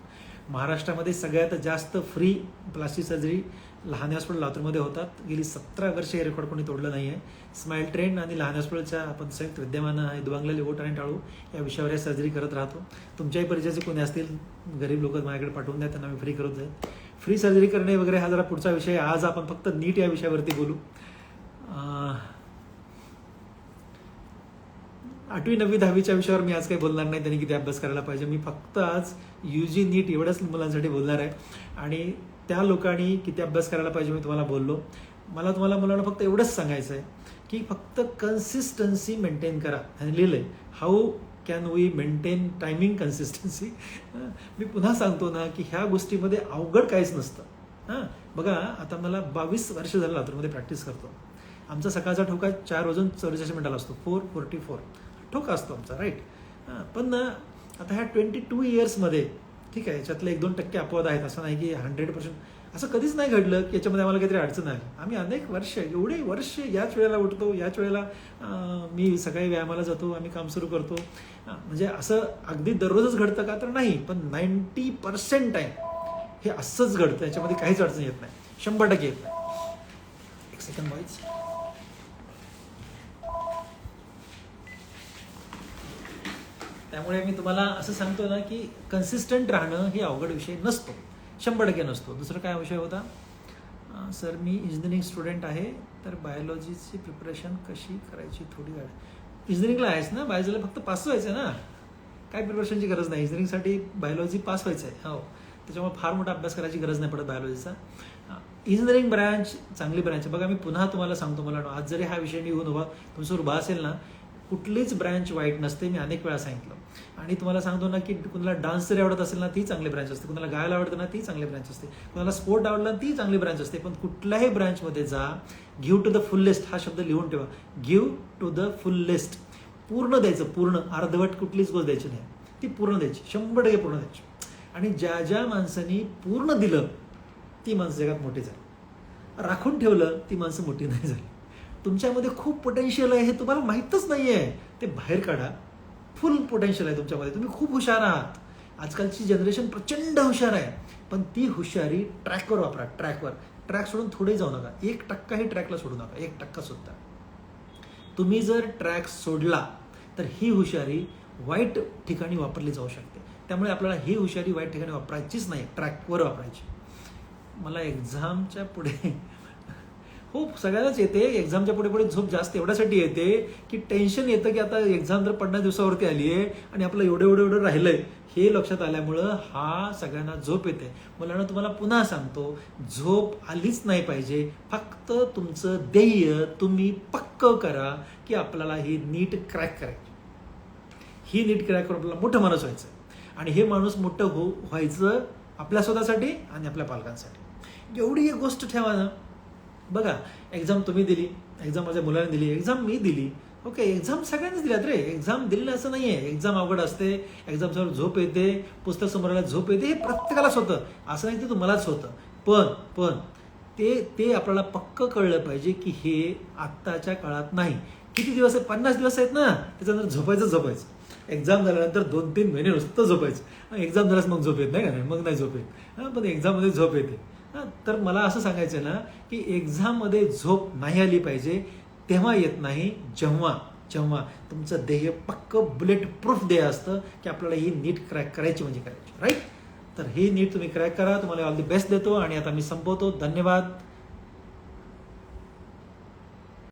महाराष्ट्रामध्ये सगळ्यात जास्त फ्री प्लास्टिक सर्जरी लहान हॉस्पिटल लातूरमध्ये होतात. गेली 17 वर्षे हे रेकॉर्ड कोणी तोडलं नाही आहे. स्माईल ट्रेन आणि लहान हॉस्पिटलच्या आपण संयुक्त विद्यमानं दुभांगलेले ओठ आणि टाळू या विषयावर या सर्जरी करत राहतो. तुमच्याही परिचयाचे कोणी असतील गरीब लोक माझ्याकडे पाठवून द्या, त्यांना मी फ्री करत जाईल. फ्री सर्जरी करणे वगैरे हा जरा पुढचा विषय. आज आपण फक्त नीट या विषयावरती बोलू. 8वी 9वी 10वीच्या विषयावर मी आज काही बोलणार नाही, त्यांनी किती अभ्यास करायला पाहिजे. मी फक्त आज UG नीट एवढ्याच मुलांसाठी बोलणार आहे. आणि त्या लोकांनी किती अभ्यास करायला पाहिजे मी तुम्हाला बोललो. मला तुम्हाला मुलांना फक्त एवढंच सांगायचं आहे की फक्त कन्सिस्टन्सी मेंटेन करा. आणि लिहिलं आहे how can we maintain timing consistency. मी पुन्हा सांगतो ना की ह्या गोष्टीमध्ये अवघड काहीच नसतं. हां बघा, आता मला 22 वर्ष झालं लातूरमध्ये प्रॅक्टिस करतो. आमचा सकाळचा ठोका 4 वाजून 44 मिनिटाला असतो, 4:44 ठोका असतो आमचा, राईट. पण ना आता ह्या 22 इयर्समध्ये ठीक आहे, याच्यातले 1-2% अपवाद आहेत, असं नाही की 100% असं कधीच नाही घडलं की याच्यामध्ये आम्हाला काहीतरी अडचण आली. आम्ही अनेक वर्ष, एवढे वर्ष याच वेळेला उठतो, याच वेळेला मी सकाळी व्यायामाला जातो, आम्ही काम सुरू करतो. म्हणजे असं अगदी दररोजच घडतं का तर नाही, पण 90% टाईम हे असंच घडतं. याच्यामध्ये काहीच अडचण येत नाही, 100% येत नाही. एक सेकंड बॉईज. त्यामुळे मी तुम्हाला असं सांगतो ना की कन्सिस्टंट राहणं हे अवघड विषय नसतो, 100% नसतो. दुसरं काय विषय होता सर? मी इंजिनिअरिंग स्टुडंट आहे, तर बायोलॉजीची प्रिपरेशन कशी करायची थोडी गाडी. इंजिनिअरिंगला आहेस ना, बायोलॉजीला फक्त पास व्हायचं आहे ना, काय प्रिपरेशनची गरज नाही. इंजिनिअरिंगसाठी बायोलॉजी पास व्हायचं आहे, हो. त्याच्यामुळे फार मोठा अभ्यास करायची गरज नाही पडत बायोलॉजीचा. इंजिनिअरिंग ब्रँच चांगली ब्रँच आहे. बघा मी पुन्हा तुम्हाला सांगतो, मला आज जरी हा विषय निघून तुमच्यावर उभा असेल ना, कुठलीच ब्रँच वाईट नसते, मी अनेक वेळा सांगितलं. आणि तुम्हाला सांगतो ना की कुणाला डान्स जरी आवडत असेल ना, ती चांगली ब्रँच असते. कुणाला गायला आवडतं ना, ती चांगली ब्रँच असते. कुणाला स्पोर्ट आवडला ना, ती चांगली ब्रँच असते. पण कुठल्याही ब्रँचमध्ये जा, गिव्ह टू द फुल्लेस्ट हा शब्द लिहून ठेवा. गिव्ह टू द फुल्लेस्ट, पूर्ण द्यायचं, पूर्ण. अर्धवट कुठलीच गोष्ट द्यायची नाही, ती पूर्ण द्यायची, 100% पूर्ण द्यायची. आणि ज्या ज्या माणसांनी पूर्ण दिलं ती माणसं जगात मोठी झाली. राखून ठेवलं ती माणसं मोठी नाही झाली. तुमच्यामध्ये खूप पोटेन्शियल आहे हे तुम्हाला माहीतच नाही आहे, ते बाहेर काढा. फुल पोटेन्शियल आहे तुमच्यामध्ये, तुम्ही खूप हुशार आहात. आजकालची जनरेशन प्रचंड हुशार आहे, पण ती हुशारी ट्रॅकवर वापरा. ट्रॅक सोडून थोडे जाऊ नका. 1%ही ट्रॅकला सोडू नका, 1% सुद्धा. तुम्ही जर ट्रॅक सोडला तर ही हुशारी वाईट ठिकाणी वापरली जाऊ शकते. त्यामुळे आपल्याला ही हुशारी वाईट ठिकाणी वापरायचीच नाही, ट्रॅकवर वापरायची. मला एक्झामच्या पुढे हो सगळ्यांनाच येते, एक्झामच्या पुढे पुढे झोप जास्त एवढ्यासाठी येते की टेन्शन येतं की आता एक्झाम जर 50 दिवसावरती आली आहे आणि आपलं एवढं राहिलंय, हे लक्षात आल्यामुळं हा सगळ्यांना झोप येते. मुलांना तुम्हाला पुन्हा सांगतो, झोप आलीच नाही पाहिजे. फक्त तुमचं ध्येय तुम्ही पक्कं करा की आपल्याला ही नीट क्रॅक करायची. ही नीट क्रॅक करून आपल्याला मोठं माणूस व्हायचं. आणि हे माणूस मोठं व्हायचं आपल्या स्वतःसाठी आणि आपल्या पालकांसाठी. एवढी एक गोष्ट ठेवा ना. बघा, एक्झाम तुम्ही दिली, एक्झाम माझ्या मुलाने दिली, एक्झाम मी दिली, ओके. एक्झाम सगळ्यांनीच दिल्यात रे. एक्झाम दिली असं नाही आहे. एक्झाम अवघड असते, एक्झाम समोर झोप येते, पुस्तक समोर झोप येते, हे प्रत्येकालाच होतं. असं नाही ते तुम्हालाच होतं. पण ते आपल्याला पक्क कळलं पाहिजे की हे आत्ताच्या काळात नाही. किती दिवस आहेत? 50 दिवस आहेत ना, त्याच्यानंतर झोपायचं. एक्झाम झाल्यानंतर 2-3 महिने नुसतं झोपायचं. एक्झाम झाल्यास मग झोप येत नाही का, मग नाही झोप येत. पण एक्झाममध्ये झोप येते. तर मला असं सांगायचं आहे ना की एक्झाममध्ये झोप नाही आली पाहिजे. तेव्हा येत नाही जेव्हा तुमचं ध्येय पक्क बुलेट प्रूफ ध्येय असतं की आपल्याला ही नीट क्रॅक करायची म्हणजे करायची, राईट. तर ही नीट तुम्ही क्रॅक करा. तुम्हाला ऑल दी बेस्ट देतो आणि आता मी संपवतो. धन्यवाद.